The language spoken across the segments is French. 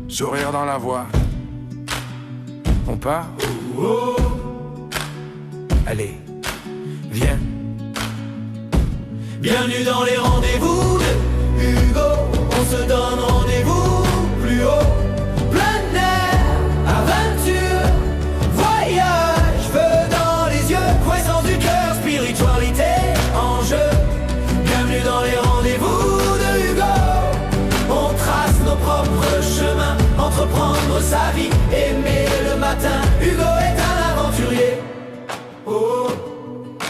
Sourire dans la voix. On part. Allez, viens. Bienvenue dans les rendez-vous de Hugo. On se donne rendez-vous plus haut. Plein d'air, aventure, voyage, feu dans les yeux, croissance du cœur, spiritualité en jeu. Bienvenue dans les rendez-vous de Hugo. On trace nos propres chemins, entreprendre sa vie, aimer le matin. Hugo est un aventurier. Oh.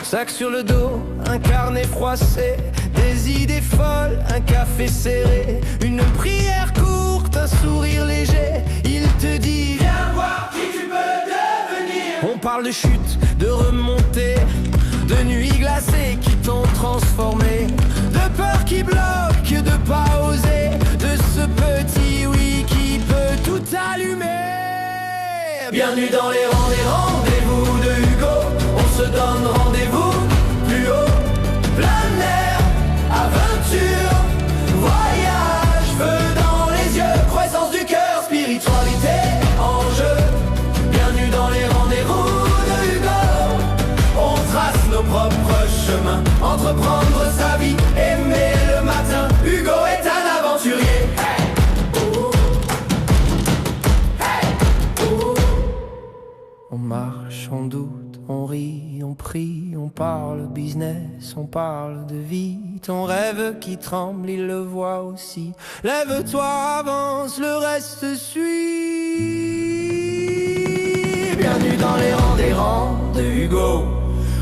Sac sur le dos, un carnet froissé, des idées folles, un café serré, une prière courte, un sourire léger. Il te dit viens voir qui tu peux devenir. On parle de chute, de remontée, de nuits glacées qui t'ont transformé, de peur qui bloque, de pas oser, de ce petit oui qui peut tout allumer. Bienvenue dans les rendez-vous de Hugo. On se donne rendez-vous plus haut. Plein air, aventure, voyage, feu dans les yeux, croissance du cœur, spiritualité en jeu. Bienvenue dans les rendez-vous de Hugo. On trace nos propres chemins, entreprendre sa vie, aimer le matin. Hugo est un aventurier. Hey. Oh. Hey. Oh. On marche, on doute, on rit, on prie, on parle business, on parle de vie. Ton rêve qui tremble, il le voit aussi. Lève-toi, avance, le reste suit. Bienvenue dans les rangs de Hugo.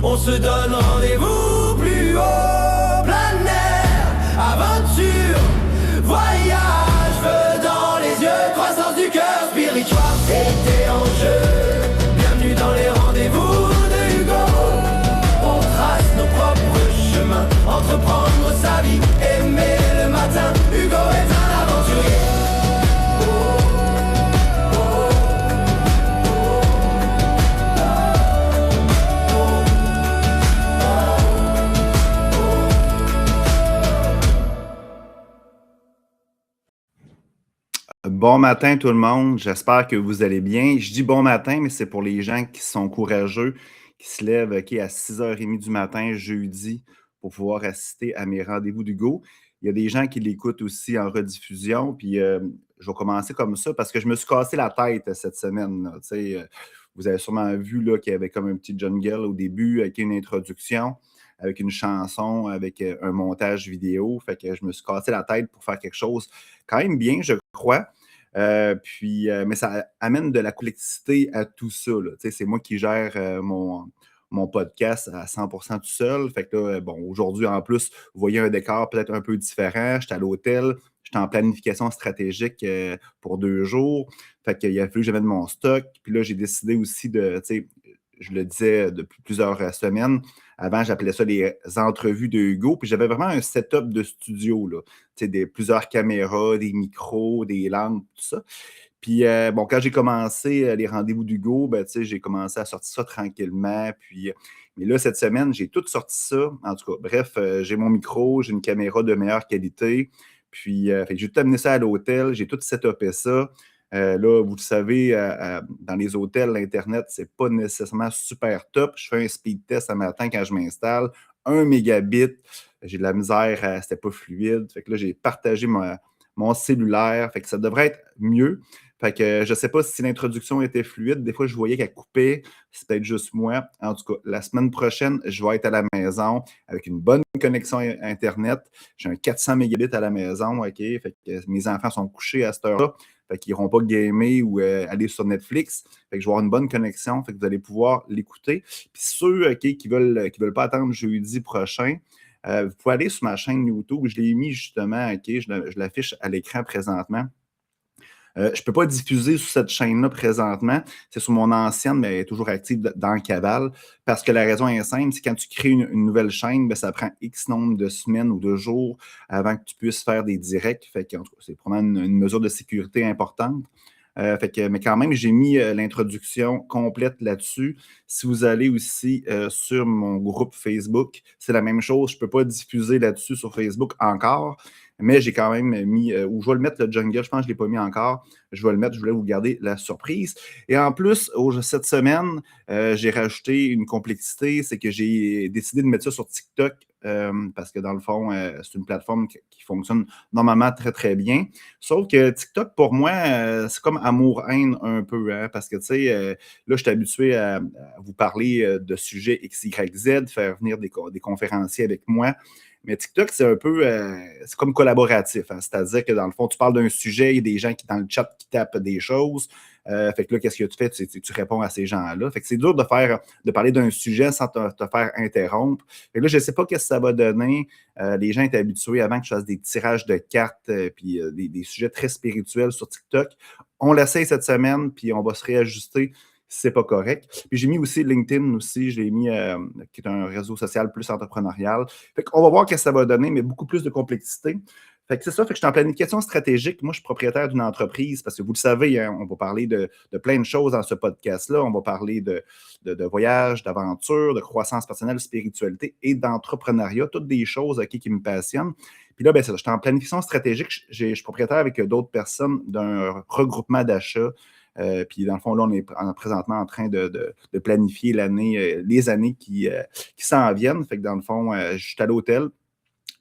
On se donne rendez-vous plus haut. Plein air, aventure, voyage, feu dans les yeux, croissance du cœur, spiritualité en jeu. Bienvenue dans les rendez-vous de Hugo. On trace nos propres chemins, entreprendre sa vie, aimer le matin. Hugo est un aventurier. Bon matin tout le monde, j'espère que vous allez bien. Je dis bon matin, mais c'est pour les gens qui sont courageux, qui se lèvent à 6h30 du matin, jeudi, pour pouvoir assister à mes rendez-vous d'Hugo. Il y a des gens qui l'écoutent aussi en rediffusion, puis je vais commencer comme ça parce que je me suis cassé la tête cette semaine. Vous avez sûrement vu là, qu'il y avait comme un petit jungle au début avec une introduction, avec une chanson, avec un montage vidéo. Fait que je me suis cassé la tête pour faire quelque chose quand même bien, je crois. Mais ça amène de la complexité à tout ça. C'est moi qui gère mon podcast à 100% tout seul. Fait que là, bon, aujourd'hui, en plus, vous voyez un décor peut-être un peu différent. J'étais à l'hôtel, j'étais en planification stratégique pour 2 jours. Fait qu'il a fallu que j'amène mon stock. Puis là, j'ai décidé aussi je le disais depuis plusieurs semaines. Avant, j'appelais ça les entrevues de Hugo. Puis j'avais vraiment un setup de studio, là. Plusieurs caméras, des micros, des lampes, tout ça. Puis, quand j'ai commencé les rendez-vous d'Hugo, j'ai commencé à sortir ça tranquillement. Mais là, cette semaine, j'ai tout sorti ça. En tout cas, bref, j'ai mon micro, j'ai une caméra de meilleure qualité. Puis, j'ai tout amené ça à l'hôtel, j'ai tout setupé ça. Là, vous le savez, dans les hôtels, l'Internet, c'est pas nécessairement super top. Je fais un speed test un matin quand je m'installe. 1 mégabit, j'ai de la misère, c'était pas fluide. Fait que là, j'ai partagé mon cellulaire. Fait que ça devrait être mieux. Fait que je sais pas si l'introduction était fluide. Des fois, je voyais qu'elle coupait. C'est peut-être juste moi. En tout cas, la semaine prochaine, je vais être à la maison avec une bonne connexion Internet. J'ai un 400 mégabits à la maison, OK? Fait que mes enfants sont couchés à cette heure-là. Fait qu'ils n'iront pas gamer ou aller sur Netflix. Fait que je vais avoir une bonne connexion. Fait que vous allez pouvoir l'écouter. Puis ceux qui veulent pas attendre jeudi prochain, vous pouvez aller sur ma chaîne YouTube. Je l'ai mis justement, OK? Je l'affiche à l'écran présentement. Je ne peux pas diffuser sur cette chaîne-là présentement. C'est sur mon ancienne, mais elle est toujours active dans le Caval. Parce que la raison est simple, c'est quand tu crées une nouvelle chaîne, ça prend X nombre de semaines ou de jours avant que tu puisses faire des directs. Fait que, en tout cas, c'est vraiment une mesure de sécurité importante. Mais quand même, j'ai mis l'introduction complète là-dessus. Si vous allez aussi sur mon groupe Facebook, c'est la même chose. Je ne peux pas diffuser là-dessus sur Facebook encore, mais j'ai quand même mis, ou je vais le mettre le jungle, je pense que je ne l'ai pas mis encore. Je vais le mettre, je voulais vous garder la surprise. Et en plus, cette semaine, j'ai rajouté une complexité, c'est que j'ai décidé de mettre ça sur TikTok parce que dans le fond, c'est une plateforme qui fonctionne normalement très, très bien. Sauf que TikTok, pour moi, c'est comme amour-haine un peu, hein, parce que, tu sais, là, je suis habitué à vous parler de sujets X, Y, Z, faire venir des conférenciers avec moi. Mais TikTok, c'est un peu, c'est comme collaboratif, hein, c'est-à-dire que dans le fond, tu parles d'un sujet, il y a des gens qui, dans le chat, qui tapent des choses. Fait que là, qu'est-ce que tu fais? Tu réponds à ces gens-là. Fait que c'est dur de parler d'un sujet sans te faire interrompre. Fait que là, je ne sais pas qu'est-ce que ça va donner. Les gens étaient habitués avant que je fasse des tirages de cartes puis des sujets très spirituels sur TikTok. On l'essaye cette semaine, puis on va se réajuster si c'est pas correct. Puis j'ai mis aussi LinkedIn aussi, je l'ai mis, qui est un réseau social plus entrepreneurial. Fait qu'on va voir ce que ça va donner, mais beaucoup plus de complexité. Fait que c'est ça, fait que je suis en planification stratégique. Moi, je suis propriétaire d'une entreprise parce que vous le savez, hein, on va parler de plein de choses dans ce podcast-là. On va parler de voyage, d'aventure, de croissance personnelle, de spiritualité et d'entrepreneuriat, toutes des choses qui me passionnent. Puis là, ben, c'est ça, je suis en planification stratégique. Je suis propriétaire avec d'autres personnes d'un regroupement d'achats. Puis dans le fond, là, on est présentement en train de planifier l'année, les années qui s'en viennent. Fait que dans le fond, je suis à l'hôtel.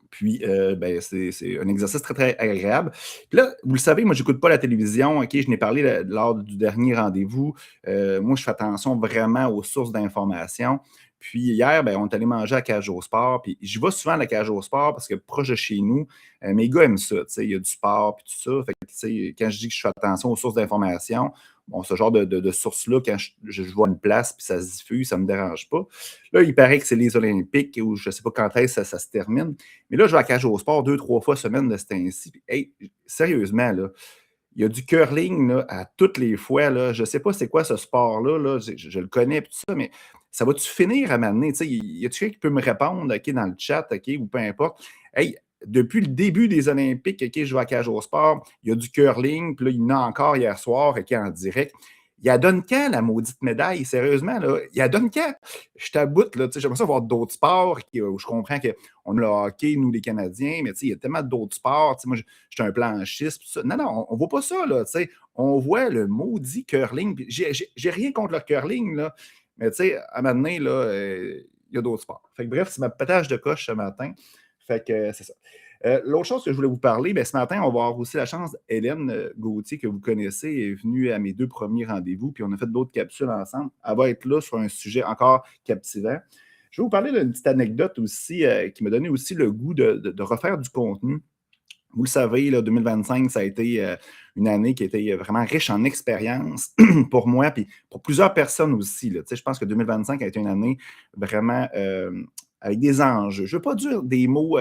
Puis, ben, c'est un exercice très, très agréable. Puis là, vous le savez, moi, je n'écoute pas la télévision. OK, je n'ai parlé lors du dernier rendez-vous. Moi, je fais attention vraiment aux sources d'informations. Puis hier, ben, on est allé manger à Cage au Sport. Puis je vais souvent à la Cage au Sport parce que proche de chez nous, mes gars aiment ça. Il y a du sport puis tout ça. Fait que, quand je dis que je fais attention aux sources d'informations, bon, ce genre de sources-là, quand je vois une place puis ça se diffuse, ça ne me dérange pas. Là, il paraît que c'est les Olympiques ou je ne sais pas quand est-ce que ça se termine. Mais là, je vais à Cage au Sport 2-3 fois semaine de ce temps-ci. Puis, hey, sérieusement, là, il y a du curling là, à toutes les fois. Là. Je ne sais pas c'est quoi ce sport-là. Là. Je le connais tout ça, mais ça va-tu finir à m'amener? Y a-tu quelqu'un qui peut me répondre dans le chat ou peu importe? Hey, depuis le début des Olympiques, je vais à Cage au Sport, il y a du curling, puis là, il y en a encore hier soir en direct. Il a donne quand la maudite médaille? Sérieusement, là, il a donne quand? Je t'aboute, là, j'aimerais ça voir d'autres sports où je comprends qu'on a le hockey, nous, les Canadiens, mais il y a tellement d'autres sports. Moi, je suis un planchiste. Tout ça. Non, on ne voit pas ça, là, on voit le maudit curling. J'ai rien contre le curling, là, mais à un moment donné, là, il y a d'autres sports. Fait que, bref, c'est ma pétage de coche ce matin. Fait que c'est ça. L'autre chose que je voulais vous parler, ce matin, on va avoir aussi la chance. Hélène Gauthier, que vous connaissez, est venue à mes 2 premiers rendez-vous, puis on a fait d'autres capsules ensemble. Elle va être là sur un sujet encore captivant. Je vais vous parler d'une petite anecdote aussi qui m'a donné aussi le goût de refaire du contenu. Vous le savez, là, 2025, ça a été une année qui était vraiment riche en expérience pour moi, puis pour plusieurs personnes aussi. Là. Je pense que 2025 a été une année vraiment avec des enjeux. Je ne veux pas dire des mots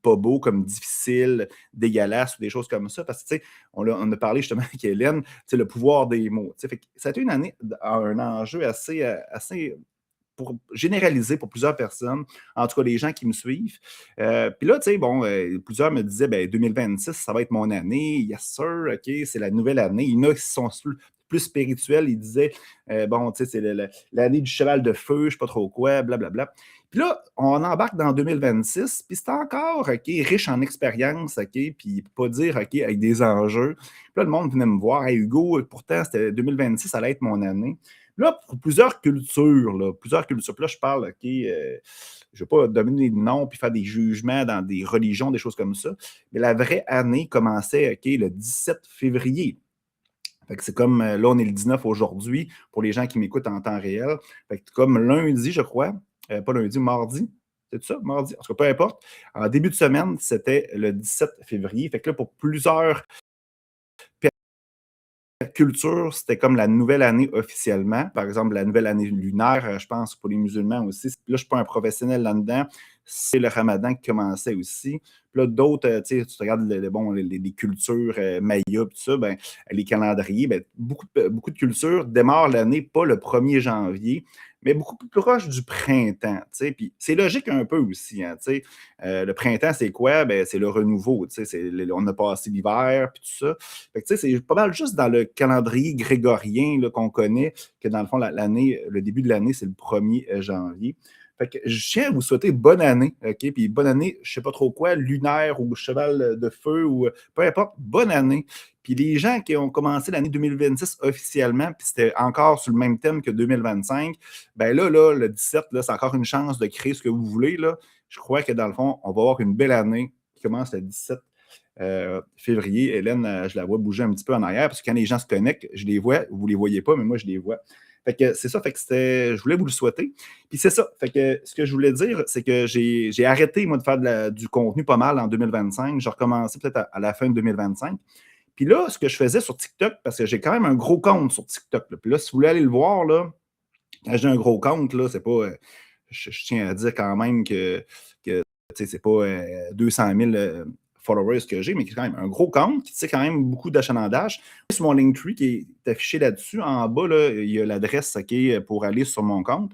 pas beaux comme difficile, dégueulasse ou des choses comme ça, parce que on a parlé justement avec Hélène, le pouvoir des mots. Fait que ça a été une année à un enjeu assez pour généraliser pour plusieurs personnes, en tout cas les gens qui me suivent. Puis là, plusieurs me disaient, 2026, ça va être mon année, yes sir, OK, c'est la nouvelle année. Il y en a qui sont plus spirituels, ils disaient, c'est l'année du cheval de feu, je ne sais pas trop quoi, blablabla. Puis là, on embarque dans 2026, puis c'est encore, OK, riche en expérience, OK, puis pas dire, OK, avec des enjeux. Puis là, le monde venait me voir, hey, Hugo, pourtant, c'était 2026, ça allait être mon année. Là, pour plusieurs cultures, puis là, je parle, OK, je ne vais pas donner des noms puis faire des jugements dans des religions, des choses comme ça, mais la vraie année commençait, OK, le 17 février. Fait que c'est comme, là, on est le 19 aujourd'hui, pour les gens qui m'écoutent en temps réel. Fait que comme lundi, je crois, pas lundi, mardi, c'est ça, mardi, en tout cas, peu importe. En début de semaine, c'était le 17 février. Fait que là, pour plusieurs culture, c'était comme la nouvelle année officiellement. Par exemple, la nouvelle année lunaire, je pense, pour les musulmans aussi. Là, je ne suis pas un professionnel là-dedans. C'est le ramadan qui commençait aussi. Puis là, d'autres, tu regardes les cultures maya, tout ça, les calendriers, beaucoup de cultures démarrent l'année pas le 1er janvier, mais beaucoup plus proche du printemps, tu sais. Puis c'est logique un peu aussi, hein, tu sais. Le printemps, c'est quoi? Ben, c'est le renouveau, tu sais. On a passé l'hiver, puis tout ça. Fait que, tu sais, c'est pas mal juste dans le calendrier grégorien là, qu'on connaît que dans le fond, l'année, le début de l'année, c'est le 1er janvier. Fait que je tiens à vous souhaiter bonne année, OK? Puis bonne année, je sais pas trop quoi, lunaire ou cheval de feu ou peu importe, bonne année. Puis les gens qui ont commencé l'année 2026 officiellement, puis c'était encore sur le même thème que 2025, ben là, le 17, là, c'est encore une chance de créer ce que vous voulez, là. Je crois que dans le fond, on va avoir une belle année qui commence le 17 février. Hélène, je la vois bouger un petit peu en arrière parce que quand les gens se connectent, je les vois. Vous ne les voyez pas, mais moi, je les vois. Fait que c'est ça, fait que je voulais vous le souhaiter. Puis c'est ça, fait que ce que je voulais dire, c'est que j'ai arrêté, moi, de faire du contenu pas mal en 2025. J'ai recommencé peut-être à la fin de 2025. Puis là, ce que je faisais sur TikTok, parce que j'ai quand même un gros compte sur TikTok. Là. Puis là, si vous voulez aller le voir, là, quand j'ai un gros compte, là, c'est pas. Je tiens à dire quand même que c'est pas 200 000 followers que j'ai, mais qui est quand même un gros compte, qui quand même beaucoup d'achalandage. Sur mon Linktree qui est affiché là-dessus, en bas, là, il y a l'adresse pour aller sur mon compte.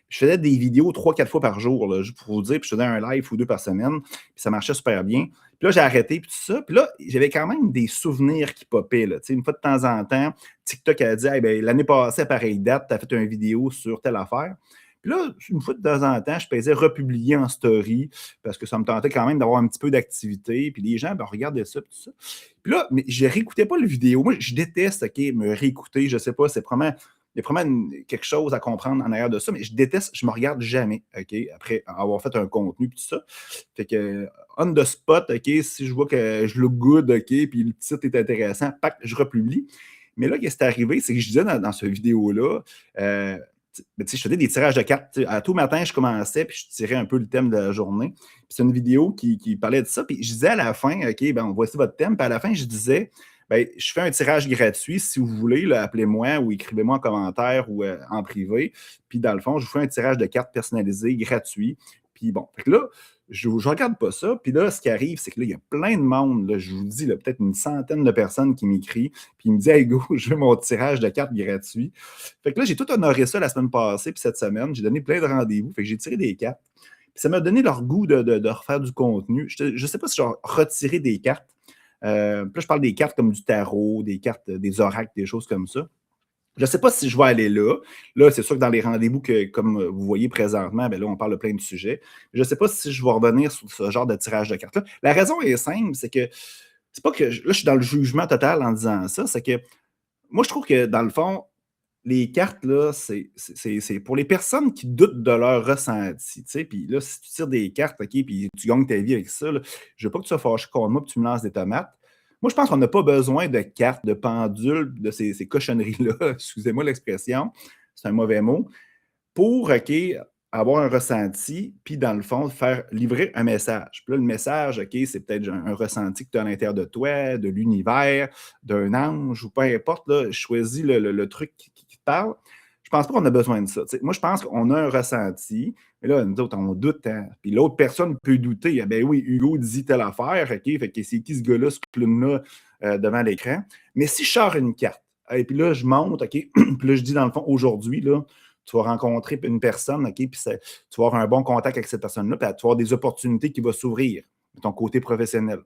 Je faisais des vidéos 3-4 fois par jour, là, juste pour vous dire, puis je faisais un live ou 2 par semaine, puis ça marchait super bien. Puis là, j'ai arrêté, puis tout ça. Puis là, j'avais quand même des souvenirs qui popaient. Là. Une fois de temps en temps, TikTok a dit hey, ben, l'année passée, à pareille date, tu as fait une vidéo sur telle affaire. Puis là, une fois de temps en temps, je faisais republier en story parce que ça me tentait quand même d'avoir un petit peu d'activité. Puis les gens ben, regardaient ça, tout ça. Puis là, mais je réécoutais pas le vidéo. Moi, je déteste me réécouter. Je sais pas, c'est vraiment. Il y a vraiment quelque chose à comprendre en arrière de ça, mais je déteste, je me regarde jamais, OK, après avoir fait un contenu et tout ça. Fait que, on the spot, OK, si je vois que je look good, OK, puis le titre est intéressant, pac, je republie. Mais là, qu'est-ce qui est arrivé, c'est que je disais dans cette vidéo-là, je faisais des tirages de cartes. À tout matin, je commençais, puis je tirais un peu le thème de la journée. Puis c'est une vidéo qui parlait de ça. Puis je disais à la fin, OK, ben voici votre thème. Puis à la fin, je disais, ben, je fais un tirage gratuit. Si vous voulez, appelez-moi ou écrivez-moi en commentaire ou en privé. Puis dans le fond, je vous fais un tirage de cartes personnalisé gratuit. Puis bon, fait que là, je ne regarde pas ça. Puis là, ce qui arrive, c'est que là, il y a plein de monde, là, je vous dis, peut-être une centaine de personnes qui m'écrivent. Puis ils me disent hey, go, je veux mon tirage de cartes gratuit. Fait que là, j'ai tout honoré ça la semaine passée. Puis cette semaine, j'ai donné plein de rendez-vous. Fait que j'ai tiré des cartes. Puis ça m'a donné leur goût de refaire du contenu. Je ne sais pas si je vais retirer des cartes. Puis là, je parle des cartes comme du tarot, des cartes, des oracles, des choses comme ça. Je ne sais pas si je vais aller là. Là, c'est sûr que dans les rendez-vous que, comme vous voyez présentement, ben là, on parle de plein de sujets. Je ne sais pas si je vais revenir sur ce genre de tirage de cartes-là. La raison est simple, c'est que c'est pas que là, je suis dans le jugement total en disant ça, c'est que moi, je trouve que dans le fond, les cartes, là, c'est pour les personnes qui doutent de leur ressenti. Puis là, si tu tires des cartes, OK, puis tu gagnes ta vie avec ça, là, je veux pas que tu sois fâché contre moi et tu me lances des tomates. Moi, je pense qu'on n'a pas besoin de cartes, de pendules, de ces cochonneries-là. Excusez-moi l'expression, c'est un mauvais mot. Pour, OK, avoir un ressenti, puis dans le fond, faire livrer un message. Puis là, le message, OK, c'est peut-être un ressenti que tu as à l'intérieur de toi, de l'univers, d'un ange, ou peu importe, là, choisis le truc qui te parle. Je pense pas qu'on a besoin de ça. T'sais, moi, je pense qu'on a un ressenti, mais là, nous autres, on doute. Hein? Puis l'autre personne peut douter. Ah ben oui, Hugo dit telle affaire, OK, fait que c'est qui ce gars-là, ce clown-là, devant l'écran. Mais si je sors une carte, et puis là, je monte, OK, puis là, je dis dans le fond, aujourd'hui, là, tu vas rencontrer une personne, OK, puis tu vas avoir un bon contact avec cette personne-là, puis tu vas avoir des opportunités qui vont s'ouvrir de ton côté professionnel.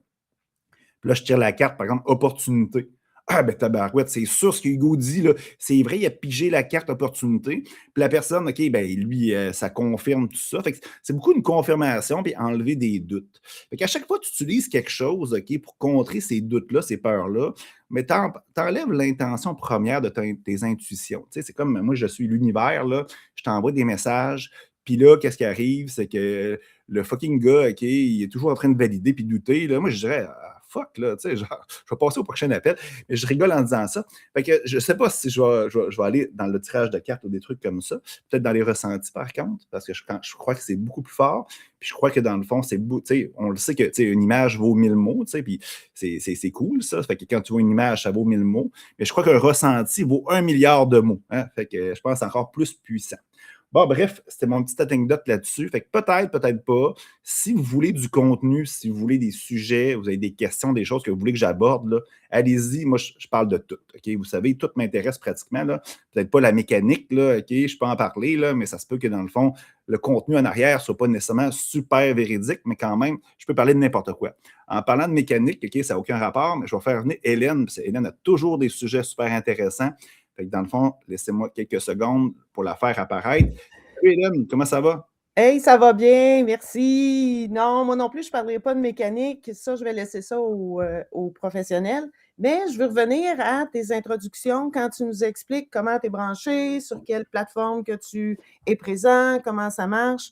Puis là, je tire la carte, par exemple, opportunité. Ah, ben tabarouette, c'est sûr ce que Hugo dit, là. C'est vrai, il a pigé la carte opportunité. Puis la personne, OK, ben lui, ça confirme tout ça. Fait que c'est beaucoup une confirmation puis enlever des doutes. Fait qu'à chaque fois que tu utilises quelque chose, OK, pour contrer ces doutes-là, ces peurs-là, mais t'enlèves l'intention première de tes intuitions. Tu sais, c'est comme moi, je suis l'univers, là, je t'envoie des messages, puis là, qu'est-ce qui arrive? C'est que le fucking gars, OK, il est toujours en train de valider puis de douter. Là. Moi, je dirais, ah, fuck, là, tu sais, genre, je vais passer au prochain appel. Mais je rigole en disant ça. Fait que je ne sais pas si je vais aller dans le tirage de cartes ou des trucs comme ça. Peut-être dans les ressentis, par contre, parce que je crois que c'est beaucoup plus fort. Puis je crois que dans le fond, on le sait que une image vaut 1000 mots, puis c'est cool, ça. Fait que quand tu vois une image, ça vaut 1000 mots. Mais je crois qu'un ressenti vaut 1 milliard de mots. Hein? Fait que je pense que c'est encore plus puissant. Bon, bref, c'était mon petite anecdote là-dessus. Fait que peut-être, peut-être pas. Si vous voulez du contenu, si vous voulez des sujets, vous avez des questions, des choses que vous voulez que j'aborde, là, allez-y. Moi, je parle de tout. OK? Vous savez, tout m'intéresse pratiquement. Là. Peut-être pas la mécanique, là, OK? Je peux en parler, là, mais ça se peut que dans le fond, le contenu en arrière ne soit pas nécessairement super véridique, mais quand même, je peux parler de n'importe quoi. En parlant de mécanique, OK, ça n'a aucun rapport, mais je vais faire venir Hélène, parce que Hélène a toujours des sujets super intéressants. Fait que dans le fond, laissez-moi quelques secondes pour la faire apparaître. Salut Hélène, comment ça va? Hey, ça va bien, merci. Non, moi non plus, je ne parlerai pas de mécanique. Ça, je vais laisser ça aux professionnels. Mais je veux revenir à tes introductions quand tu nous expliques comment tu es branché, sur quelle plateforme que tu es présent, comment ça marche.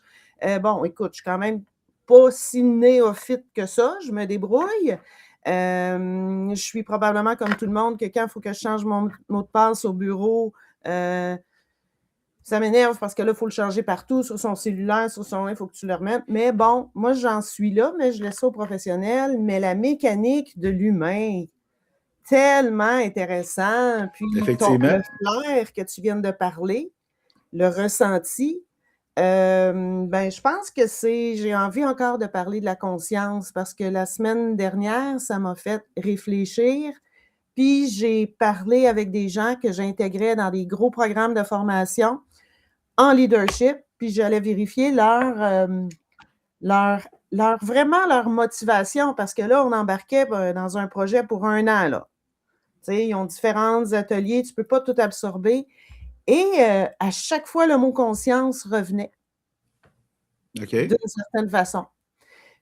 Bon, écoute, je suis quand même pas si néophyte que ça, je me débrouille. Je suis probablement comme tout le monde que quand il faut que je change mon mot de passe au bureau, ça m'énerve parce que là, il faut le changer partout, sur son cellulaire, sur son... Il faut que tu le remettes. Mais bon, moi, j'en suis là, mais je laisse ça aux professionnels. Mais la mécanique de l'humain, tellement intéressant. Puis Effectivement. le flair que tu viens de parler, le ressenti, je pense que j'ai envie encore de parler de la conscience parce que la semaine dernière, ça m'a fait réfléchir. Puis j'ai parlé avec des gens que j'intégrais dans des gros programmes de formation en leadership, puis j'allais vérifier vraiment leur motivation, parce que là, on embarquait dans un projet pour 1 an, là. Tu sais, ils ont différents ateliers, tu ne peux pas tout absorber. Et à chaque fois, le mot conscience revenait d'une certaine façon.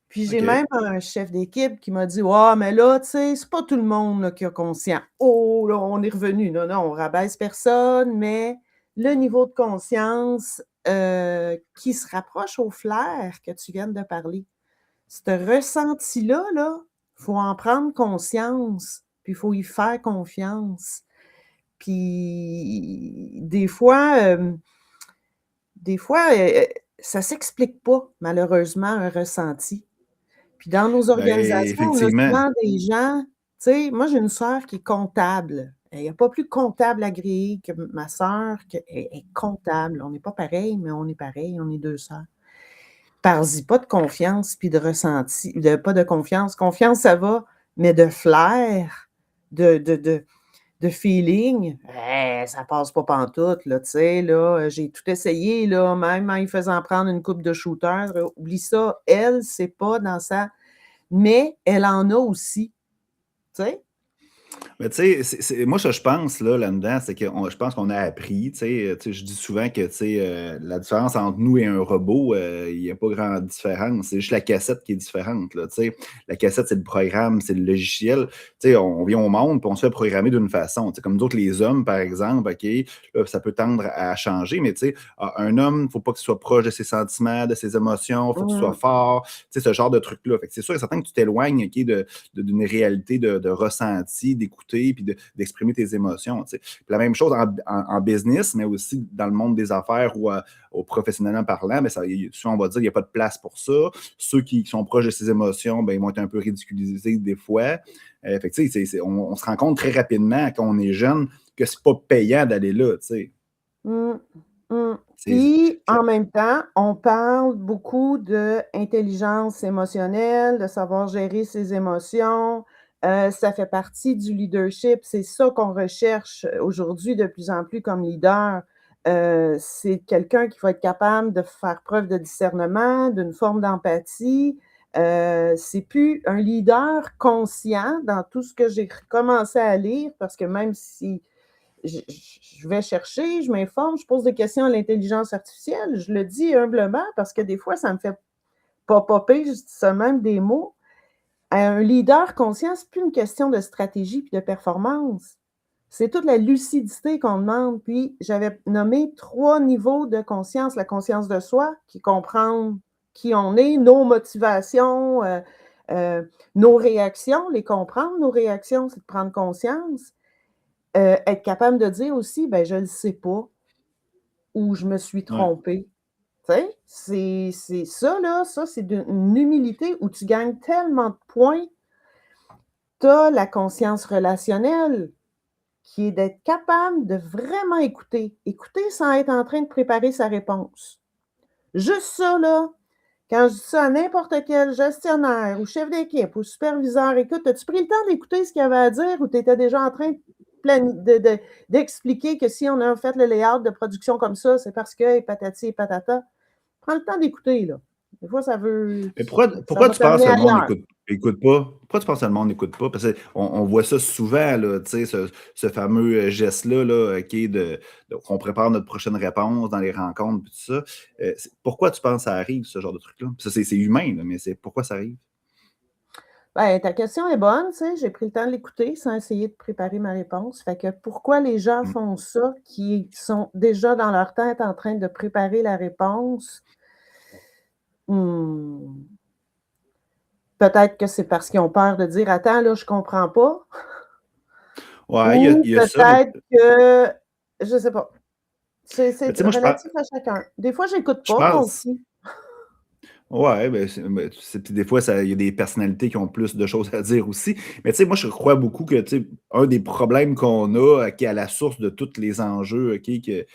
Puis j'ai même un chef d'équipe qui m'a dit « Ouais, mais là, tu sais, c'est pas tout le monde là, qui a conscience. » Oh, là, on est revenu. Non, on rabaisse personne, mais le niveau de conscience qui se rapproche au flair que tu viens de parler. Ce ressenti-là, il faut en prendre conscience, puis il faut y faire confiance. Puis des fois, ça ne s'explique pas, malheureusement, un ressenti. Puis dans nos organisations, on a souvent des gens, tu sais, moi j'ai une sœur qui est comptable. Il n'y a pas plus comptable agréé que ma sœur, qui est comptable. On n'est pas pareil, mais on est pareil, on est 2 sœurs. Parle-y pas de confiance puis de ressenti, pas de confiance. Confiance, ça va, mais de flair, de feeling, ça passe pas pantoute, là, tu sais, là, j'ai tout essayé, là, même en y faisant prendre une coupe de shooter, oublie ça, elle, c'est pas dans sa... Mais elle en a aussi, tu sais? Mais tu sais, moi, je pense là-dedans, c'est que je pense qu'on a appris. Je dis souvent que la différence entre nous et un robot, il n'y a pas grande différence. C'est juste la cassette qui est différente. Là, la cassette, c'est le programme, c'est le logiciel. On vient au monde et on se fait programmer d'une façon. Comme nous autres, les hommes, par exemple, OK, là, ça peut tendre à changer, mais un homme, il ne faut pas qu'il soit proche de ses sentiments, de ses émotions, il faut qu'il soit fort, ce genre de truc-là. C'est sûr et certain que tu t'éloignes d'une réalité de ressenti, d'écouter puis d'exprimer tes émotions. Puis la même chose en business, mais aussi dans le monde des affaires ou au professionnellement parlant, mais souvent on va dire qu'il n'y a pas de place pour ça. Ceux qui sont proches de ces émotions, ils vont être un peu ridiculisés des fois. On se rend compte très rapidement quand on est jeune que c'est pas payant d'aller là. Puis, en même temps, on parle beaucoup d'intelligence émotionnelle, de savoir gérer ses émotions. Ça fait partie du leadership. C'est ça qu'on recherche aujourd'hui de plus en plus comme leader. C'est quelqu'un qui va être capable de faire preuve de discernement, d'une forme d'empathie. C'est plus un leader conscient dans tout ce que j'ai commencé à lire, parce que même si je vais chercher, je m'informe, je pose des questions à l'intelligence artificielle, je le dis humblement parce que des fois, ça me fait pas popper, je dis ça même des mots. Un leader conscient, c'est plus une question de stratégie puis de performance. C'est toute la lucidité qu'on demande. Puis, j'avais nommé 3 niveaux de conscience. La conscience de soi, qui comprend qui on est, nos motivations, nos réactions, les comprendre, nos réactions, c'est de prendre conscience. Être capable de dire aussi, je ne le sais pas, ou je me suis trompée. Ouais. Tu sais, c'est ça, là, ça, c'est une humilité où tu gagnes tellement de points. Tu as la conscience relationnelle, qui est d'être capable de vraiment écouter. Écouter sans être en train de préparer sa réponse. Juste ça, là, quand je dis ça à n'importe quel gestionnaire ou chef d'équipe ou superviseur, écoute, as-tu pris le temps d'écouter ce qu'il y avait à dire ou tu étais déjà en train d'expliquer que si on a fait le layout de production comme ça, c'est parce que patati et patata. Prends le temps d'écouter, là. Des fois, ça veut. Mais pourquoi Ça tu va penses t'amener que le monde ailleurs. n'écoute pas? Pourquoi tu penses que le monde n'écoute pas? Parce qu'on voit ça souvent, là, tu sais, ce fameux geste-là, là, qu'on prépare notre prochaine réponse dans les rencontres, puis tout ça. Pourquoi tu penses que ça arrive, ce genre de truc-là? Ça, c'est humain, là, mais pourquoi ça arrive? Ben, ta question est bonne, tu sais, j'ai pris le temps de l'écouter sans essayer de préparer ma réponse. Fait que pourquoi les gens Mm. font ça, qui sont déjà dans leur tête en train de préparer la réponse? Peut-être que c'est parce qu'ils ont peur de dire attends, là, je comprends pas. Ouais, Ou il y a ça, mais peut-être que je sais pas. C'est tu sais, moi, relatif à chacun. Des fois, j'écoute je pas, moi pense. aussi. Ouais, puis des fois, il y a des personnalités qui ont plus de choses à dire aussi. Mais tu sais, moi, je crois beaucoup que un des problèmes qu'on a, qui est à la source de tous les enjeux qui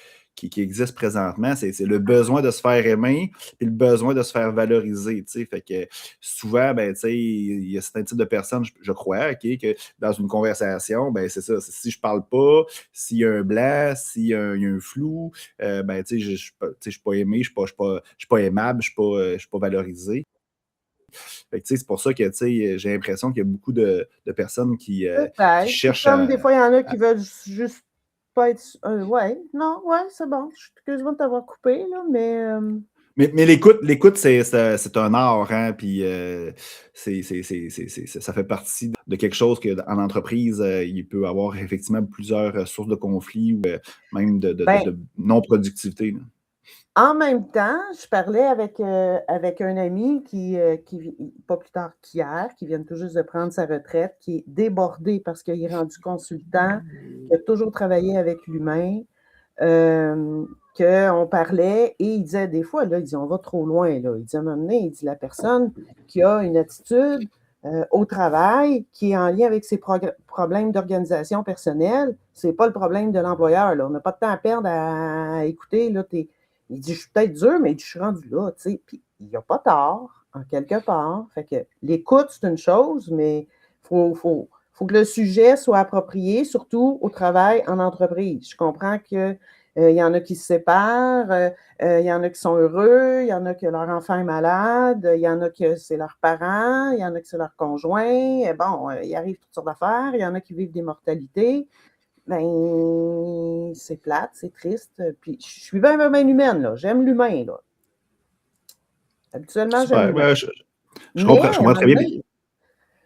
existent présentement, c'est le besoin de se faire aimer et le besoin de se faire valoriser. Fait que souvent, ben, il y a certains types de personnes, je crois, que dans une conversation, ben, c'est ça. Si je parle pas, s'il y a un blanc, s'il y a un flou, ben, je ne suis pas aimé, je ne suis pas aimable, je ne suis pas valorisé. Fait que, c'est pour ça que j'ai l'impression qu'il y a beaucoup de personnes qui Peut-être. cherchent Comme des à. fois, il y en a qui veulent juste pas être. Ouais, non, ouais, c'est bon. Excuse-moi de t'avoir coupé, là, mais. Mais l'écoute, c'est un art, hein, puis ça fait partie de quelque chose qu'en entreprise, il peut y avoir effectivement plusieurs sources de conflits ou même Ben, de non-productivité, là. en même temps, je parlais avec un ami qui, pas plus tard qu'hier, qui vient tout juste de prendre sa retraite, qui est débordé parce qu'il est rendu consultant, qui a toujours travaillé avec l'humain, qu'on parlait et il disait des fois, là, il dit on va trop loin, là. Il dit à un moment donné, il dit la personne qui a une attitude au travail qui est en lien avec ses problèmes d'organisation personnelle, c'est pas le problème de l'employeur, là. On n'a pas de temps à perdre à écouter, là, il dit, je suis peut-être dur, mais il dit, je suis rendu là, tu sais. Puis il n'y a pas tort, en quelque part. Fait que l'écoute, c'est une chose, mais il faut que le sujet soit approprié, surtout au travail en entreprise. Je comprends que il y en a qui se séparent, il y en a qui sont heureux, il y en a que leur enfant est malade, il y en a que c'est leurs parents, il y en a que c'est leur conjoint. Bon, il arrive toutes sortes d'affaires, il y en a qui vivent des mortalités. Ben, c'est plate, c'est triste. Puis je suis bien humaine, là. J'aime l'humain, là. Habituellement, j'aime Super, l'humain. ben, je Mais comprends très bien.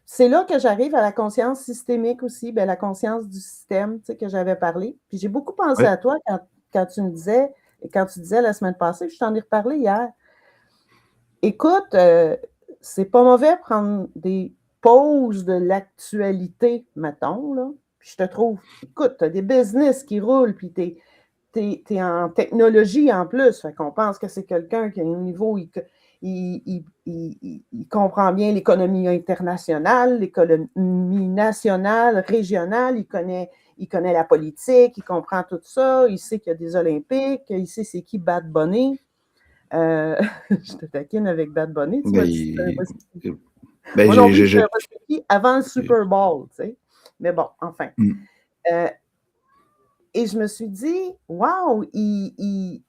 c'est là que j'arrive à la conscience systémique aussi, ben, la conscience du système, tu sais, que j'avais parlé. Puis j'ai beaucoup pensé Ouais. à toi quand tu me disais, quand tu disais la semaine passée, je t'en ai reparlé hier. Écoute, c'est pas mauvais prendre des pauses de l'actualité, mettons, là. Puis je te trouve, écoute, tu as des business qui roulent, puis tu es en technologie en plus. Fait qu'on pense que c'est quelqu'un qui a un niveau, il comprend bien l'économie internationale, l'économie nationale, régionale, il connaît la politique, il comprend tout ça, il sait qu'il y a des Olympiques, il sait c'est qui Bad Bunny. Je te taquine avec Bad Bunny, tu m'as dit Ben, moi non plus, je ne pas qui avant le Super Bowl, tu sais. Mais bon, enfin. Et je me suis dit, wow, il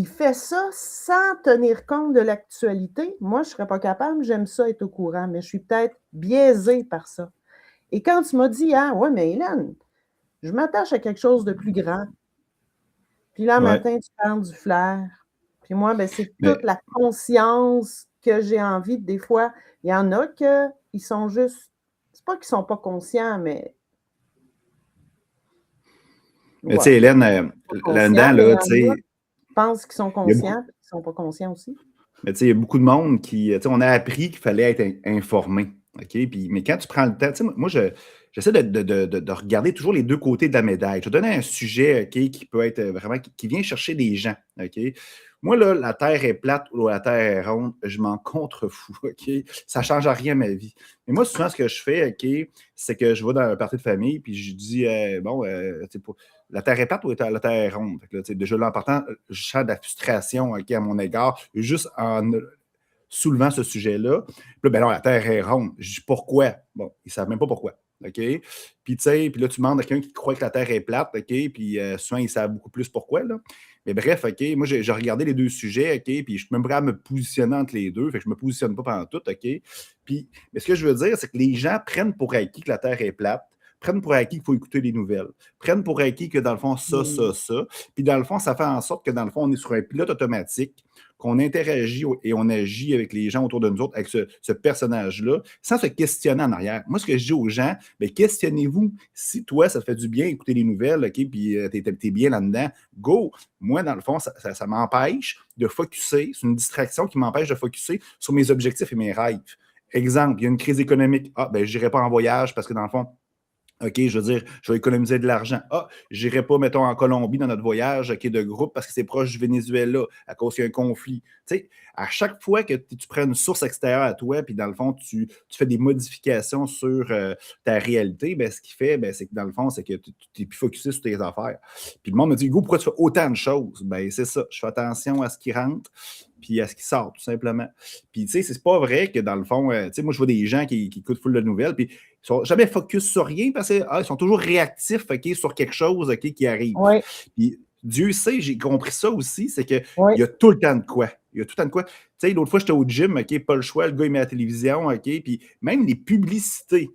fait ça sans tenir compte de l'actualité. Moi, je ne serais pas capable, j'aime ça être au courant, mais je suis peut-être biaisée par ça. Et quand tu m'as dit, ah ouais, mais Hélène, je m'attache à quelque chose de plus grand. Puis là, matin, tu parles du flair. Puis moi, ben, c'est toute la conscience que j'ai envie. Des fois, il y en a qui sont juste, c'est pas qu'ils ne sont pas conscients, mais. Mais tu sais, Hélène, là-dedans, là, tu sais. Pensent qu'ils sont conscients, ils ne sont pas conscients aussi. Mais tu sais, il y a beaucoup de monde qui. Tu sais, on a appris qu'il fallait être informé. OK? Mais quand tu prends le temps, tu sais, moi, j'essaie de regarder toujours les deux côtés de la médaille. Je vais te donner un sujet, OK, qui peut être vraiment. Qui vient chercher des gens, OK? Moi, là, la Terre est plate ou la Terre est ronde, je m'en contrefous, OK? Ça ne change rien à ma vie. Mais moi, souvent, ce que je fais, OK, c'est que je vais dans un party de famille, puis je dis, la Terre est plate ou la Terre est ronde? Fait que là, déjà, là, en partant, je sens de la frustration, OK, à mon égard, juste en soulevant ce sujet-là. Puis là, ben non, la Terre est ronde. Je dis pourquoi? Bon, ils ne savent même pas pourquoi. OK? Puis, tu sais, puis là, tu demandes à quelqu'un qui croit que la Terre est plate, OK? Puis souvent, ils savent beaucoup plus pourquoi, là. Mais bref, OK, moi, j'ai regardé les deux sujets, OK? Puis je suis même prêt à me positionner entre les deux. Fait que je ne me positionne pas pendant tout, OK? Puis, mais ce que je veux dire, c'est que les gens prennent pour acquis que la Terre est plate, prennent pour acquis qu'il faut écouter les nouvelles, prennent pour acquis que dans le fond, ça. Puis dans le fond, ça fait en sorte que dans le fond, on est sur un pilote automatique, qu'on interagit et on agit avec les gens autour de nous autres, avec ce personnage-là, sans se questionner en arrière. Moi, ce que je dis aux gens, bien, questionnez-vous. Si toi, ça te fait du bien écouter les nouvelles, OK, puis t'es bien là-dedans, go! Moi, dans le fond, ça m'empêche de focusser. C'est une distraction qui m'empêche de focusser sur mes objectifs et mes rêves. Exemple, il y a une crise économique. Ah, ben, je n'irai pas en voyage parce que dans le fond, OK, je veux dire, je vais économiser de l'argent. Ah, je n'irai pas, mettons, en Colombie dans notre voyage de groupe parce que c'est proche du Venezuela à cause qu'il y a un conflit. Tu sais, à chaque fois que tu prends une source extérieure à toi, puis dans le fond, tu fais des modifications sur ta réalité, ben, ce qui fait, ben, c'est que dans le fond, c'est que tu n'es plus focusé sur tes affaires. Puis le monde me dit, Hugo, pourquoi tu fais autant de choses? Ben, c'est ça. Je fais attention à ce qui rentre puis à ce qui sort, tout simplement. Puis, tu sais, c'est pas vrai que dans le fond, tu sais, moi, je vois des gens qui écoutent full de nouvelles, puis ils sont jamais focus sur rien parce qu'ils sont toujours réactifs, OK, sur quelque chose, OK, qui arrive. Oui, Puis, Dieu sait, j'ai compris ça aussi, c'est qu'il oui. y a tout le temps de quoi. Il y a tout le temps de quoi. Tu sais, l'autre fois, j'étais au gym, OK, pas le choix, le gars, il met la télévision, OK, puis même les publicités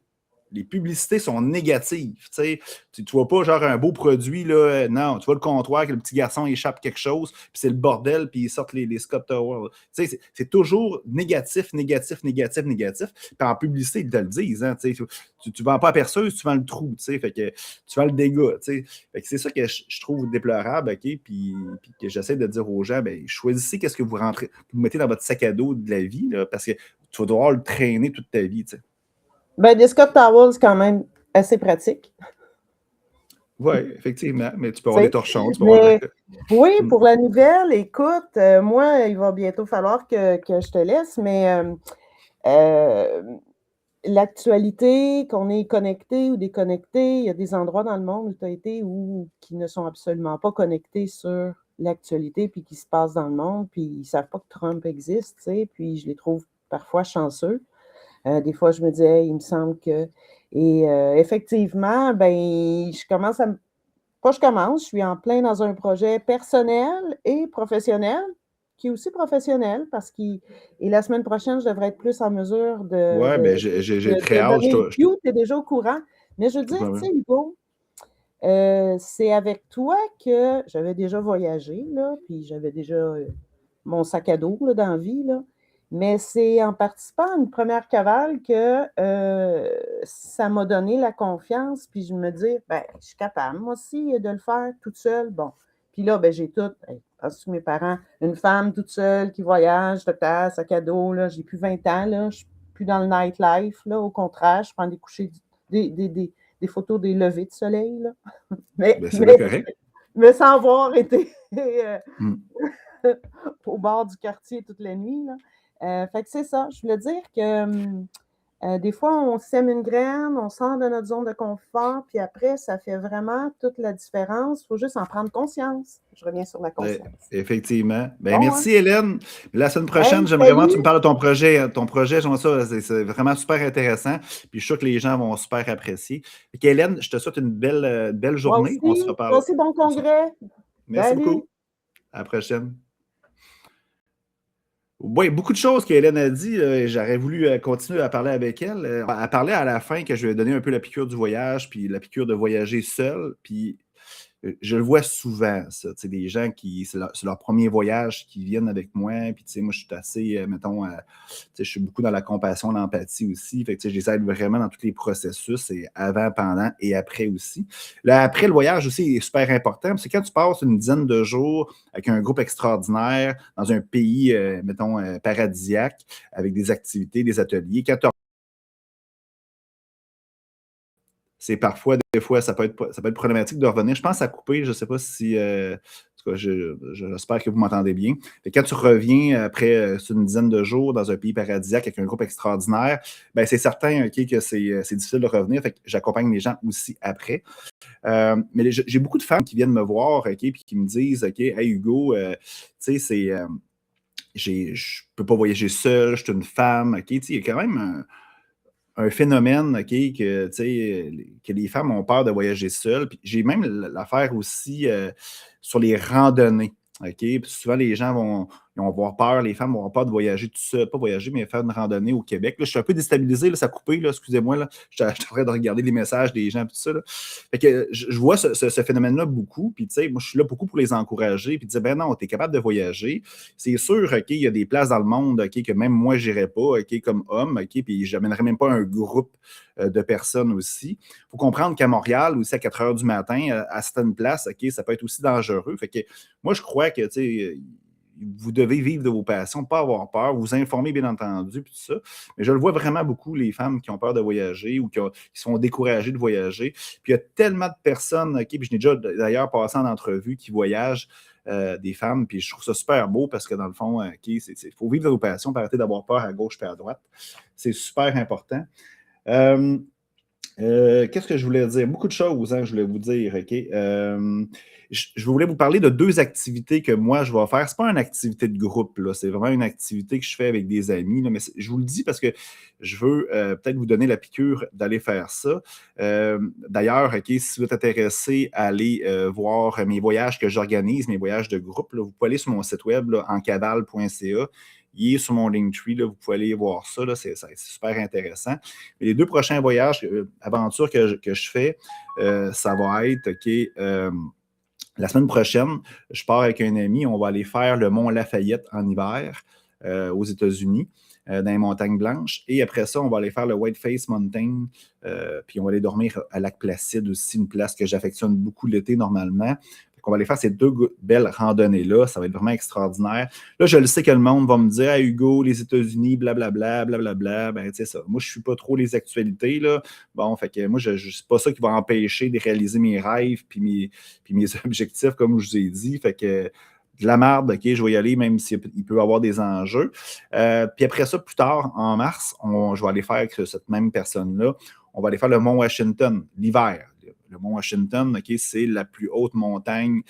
sont négatives. Tu ne vois pas genre un beau produit, là, non, tu vois le comptoir que le petit garçon échappe quelque chose, puis c'est le bordel, puis ils sortent les Scott Tower. C'est toujours négatif, négatif, négatif, négatif. Puis en publicité, ils te le disent. Hein, tu ne vends pas à perceuse, tu vends le trou. Fait que tu vends le dégât. Fait que c'est ça que je trouve déplorable, OK? Puis que j'essaie de dire aux gens, ben, choisissez qu'est-ce que vous mettez dans votre sac à dos de la vie, là, parce que tu vas devoir le traîner toute ta vie. T'sais. Ben, des Scott Towels, quand même, assez pratique. Oui, effectivement, mais tu peux avoir des torchons. Tu peux avoir Oui, pour la nouvelle, écoute, moi, il va bientôt falloir que je te laisse, mais l'actualité, qu'on est connecté ou déconnecté, il y a des endroits dans le monde où tu as été qui ne sont absolument pas connectés sur l'actualité puis qui se passe dans le monde, puis ils ne savent pas que Trump existe, tu sais, puis je les trouve parfois chanceux. Des fois, je me dis, hey, il me semble que... Et effectivement, ben, je suis en plein dans un projet personnel et professionnel, qui est aussi professionnel, et la semaine prochaine, je devrais être plus en mesure de... Oui, ben, j'ai très hâte. Tu es déjà au courant. Mais je veux dire, tu sais, Hugo, c'est avec toi que j'avais déjà voyagé, là, puis j'avais déjà mon sac à dos là, dans la vie, là. Mais c'est en participant à une première cavale que ça m'a donné la confiance, puis je me dis, ben, je suis capable, moi aussi, de le faire toute seule. Bon, puis là, ben, j'ai tout, parce que mes parents, une femme toute seule qui voyage, sac à dos, là, j'ai plus 20 ans, là, je suis plus dans le nightlife, là, au contraire, je prends des photos des levées de soleil, là. Ben, c'est correct. Mais sans avoir été au bord du quartier toute la nuit, là. Fait que c'est ça. Je voulais dire que des fois, on sème une graine, on sort de notre zone de confort, puis après, ça fait vraiment toute la différence. Il faut juste en prendre conscience. Je reviens sur la conscience. Effectivement. Ben, merci, Hélène. La semaine prochaine, j'aimerais vraiment que tu me parles de ton projet. Ton projet, j'aimerais ça, c'est vraiment super intéressant. Puis je suis sûr que les gens vont super apprécier. Fait Hélène, je te souhaite une belle journée. Moi aussi, on se reparle. Moi aussi, bon congrès. Merci beaucoup. À la prochaine. Oui, beaucoup de choses qu'Hélène a dit. J'aurais voulu continuer à parler avec elle. Elle parlait à la fin que je lui ai donné un peu la piqûre du voyage, puis la piqûre de voyager seul. Puis je le vois souvent, ça. Tu sais, des gens qui, c'est leur premier voyage qui viennent avec moi. Puis, tu sais, moi, je suis assez, mettons, tu sais, je suis beaucoup dans la compassion, l'empathie aussi. Fait que, tu sais, je les aide vraiment dans tous les processus, et avant, pendant et après aussi. Là, après, le voyage aussi est super important. Parce que quand tu passes une dizaine de jours avec un groupe extraordinaire dans un pays, mettons, paradisiaque, avec des activités, des ateliers, quand tu c'est parfois, des fois, ça peut être problématique de revenir. Je pense à couper, je ne sais pas si tu tout cas, j'espère que vous m'entendez bien. Et quand tu reviens après une dizaine de jours dans un pays paradisiaque avec un groupe extraordinaire, ben c'est certain que c'est difficile de revenir. Fait que j'accompagne les gens aussi après. Mais j'ai beaucoup de femmes qui viennent me voir, puis qui me disent, hey Hugo, tu sais, je peux pas voyager seul, je suis une femme, il y a quand même un phénomène, que les femmes ont peur de voyager seules. Puis j'ai même l'affaire aussi sur les randonnées. Puis souvent, les gens ils vont avoir peur, les femmes vont avoir peur de voyager tout seul, pas voyager, mais faire une randonnée au Québec. Là, je suis un peu déstabilisé, là, ça a coupé, là, excusez-moi. Là, je suis en train de regarder les messages des gens et tout ça. Là. Fait que je vois ce phénomène-là beaucoup. Puis, moi, je suis là beaucoup pour les encourager. Puis dire, ben non, tu es capable de voyager. C'est sûr, il y a des places dans le monde que même moi, je n'irais pas, comme homme, puis je n'amènerais même pas un groupe de personnes aussi. Il faut comprendre qu'à Montréal, aussi à 4 heures du matin, à certaines places, ça peut être aussi dangereux. Fait que moi, je crois que, vous devez vivre de vos passions, pas avoir peur, vous informer, bien entendu, puis tout ça. Mais je le vois vraiment beaucoup, les femmes qui ont peur de voyager ou qui sont découragées de voyager. Puis il y a tellement de personnes, puis je n'ai déjà d'ailleurs passé en entrevue, qui voyagent, des femmes, puis je trouve ça super beau parce que dans le fond, il faut vivre de vos passions, pas arrêter d'avoir peur à gauche et à droite. C'est super important. Qu'est-ce que je voulais dire? Beaucoup de choses, je voulais vous dire, je voulais vous parler de 2 activités que moi, je vais faire. Ce n'est pas une activité de groupe, là, c'est vraiment une activité que je fais avec des amis, là, mais je vous le dis parce que je veux peut-être vous donner la piqûre d'aller faire ça. D'ailleurs, si vous êtes intéressé à aller voir mes voyages que j'organise, mes voyages de groupe, là, vous pouvez aller sur mon site web, là, encadal.ca. Il est sur mon Linktree, là, vous pouvez aller voir ça, là, c'est super intéressant. Et les 2 prochains voyages, aventures que je fais, ça va être, la semaine prochaine, je pars avec un ami, on va aller faire le mont Lafayette en hiver aux États-Unis, dans les montagnes blanches. Et après ça, on va aller faire le Whiteface Mountain, puis on va aller dormir à Lac-Placide aussi, une place que j'affectionne beaucoup l'été normalement. On va aller faire ces 2 belles randonnées-là. Ça va être vraiment extraordinaire. Là, je le sais que le monde va me dire « Ah, Hugo, les États-Unis, blablabla, blablabla. » Ben, tu sais ça. Moi, je ne suis pas trop les actualités, là. Bon, fait que moi, c'est pas ça qui va empêcher de réaliser mes rêves puis mes objectifs, comme je vous ai dit. Fait que de la merde, je vais y aller, même s'il peut y avoir des enjeux. Puis après ça, plus tard, en mars, je vais aller faire avec cette même personne-là. On va aller faire le Mont Washington, l'hiver. Le Mont Washington, c'est la plus haute montagne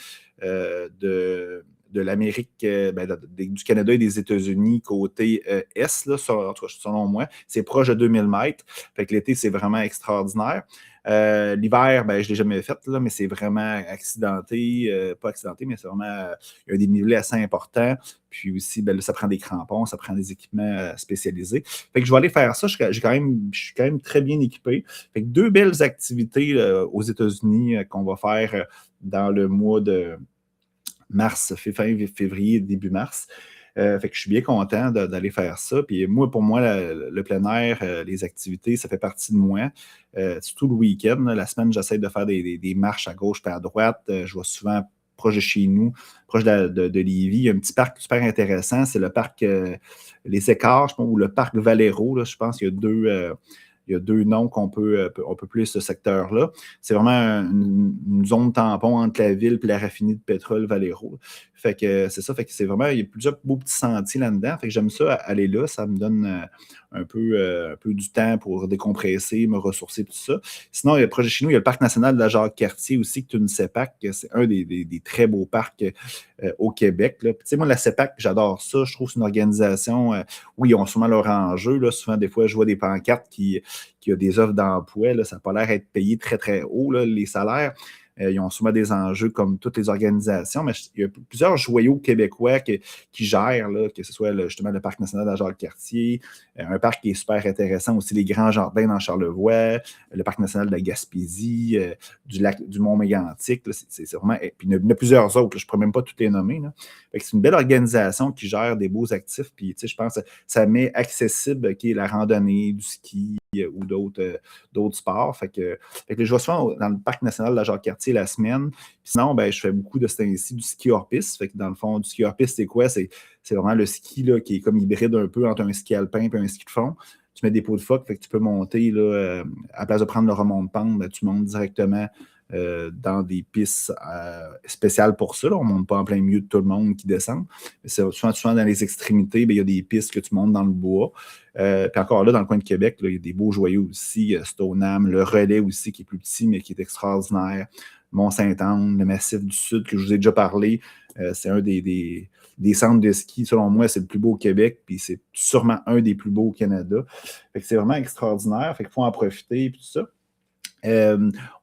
de l'Amérique, du Canada et des États-Unis côté Est, là, selon moi. C'est proche de 2000 mètres. Fait que l'été, c'est vraiment extraordinaire. L'hiver, je ne l'ai jamais fait, là, mais c'est vraiment accidenté. Pas accidenté, mais c'est vraiment il y a un dénivelé assez important. Puis aussi, là, ça prend des crampons, ça prend des équipements spécialisés. Fait que je vais aller faire ça. Je suis quand même très bien équipé. Fait que 2 belles activités aux États-Unis qu'on va faire dans le mois de mars, fin février, début mars. Fait que je suis bien content d'aller faire ça. Puis pour moi, le plein air, les activités, ça fait partie de moi. Surtout le week-end. La semaine, j'essaie de faire des marches à gauche et à droite. Je vais souvent proche de chez nous, proche de Lévis. Il y a un petit parc super intéressant. C'est le parc Les Écarts, je pense, ou le parc Valero. Là, je pense qu'il y a 2 noms qu'on peut plus ce secteur-là. C'est vraiment une zone tampon entre la ville et la raffinerie de pétrole Valero. Fait que c'est ça. Fait que c'est vraiment, il y a plusieurs beaux petits sentiers là-dedans. Fait que j'aime ça, aller là. Ça me donne un peu du temps pour décompresser, me ressourcer, tout ça. Sinon, proche de chez nous, il y a le parc national de la Jacques-Cartier aussi, qui est une CEPAC. C'est un des très beaux parcs au Québec. Là. Puis, moi, la CEPAC, j'adore ça. Je trouve que c'est une organisation où ils ont sûrement leur enjeu. Là. Souvent, des fois, je vois des pancartes qui ont des offres d'emploi. Là. Ça n'a pas l'air d'être payé très, très haut, là, les salaires. Ils ont souvent des enjeux comme toutes les organisations, mais il y a plusieurs joyaux québécois qui gèrent, là, que ce soit justement le Parc national de la Jacques-Cartier, un parc qui est super intéressant aussi, les Grands Jardins dans Charlevoix, le Parc national de la Gaspésie, du Mont-Mégantic. Là, c'est vraiment, puis il y en a plusieurs autres, là, je ne pourrais même pas tout les nommer. Là. C'est une belle organisation qui gère des beaux actifs, puis je pense que ça met accessible la randonnée, du ski ou d'autres sports. Fait que je vais souvent dans le Parc national de la Jacques-Cartier la semaine. Puis sinon, je fais beaucoup de ce temps-ci du ski hors-piste. Fait que dans le fond, du ski hors-piste, c'est quoi? C'est vraiment le ski là, qui est comme hybride un peu entre un ski alpin et un ski de fond. Tu mets des pots de phoque, fait que tu peux monter, là, à la place de prendre le remont de pente, tu montes directement dans des pistes spéciales pour ça. Là. On ne monte pas en plein milieu de tout le monde qui descend. C'est souvent dans les extrémités, il y a des pistes que tu montes dans le bois. Puis encore là, dans le coin de Québec, là, il y a des beaux joyaux aussi. Stoneham, le Relais aussi, qui est plus petit, mais qui est extraordinaire. Mont-Saint-Anne, le Massif du Sud, que je vous ai déjà parlé. C'est un des centres de ski, selon moi, c'est le plus beau au Québec, puis c'est sûrement un des plus beaux au Canada. Fait que c'est vraiment extraordinaire, fait qu'il faut en profiter, puis tout ça.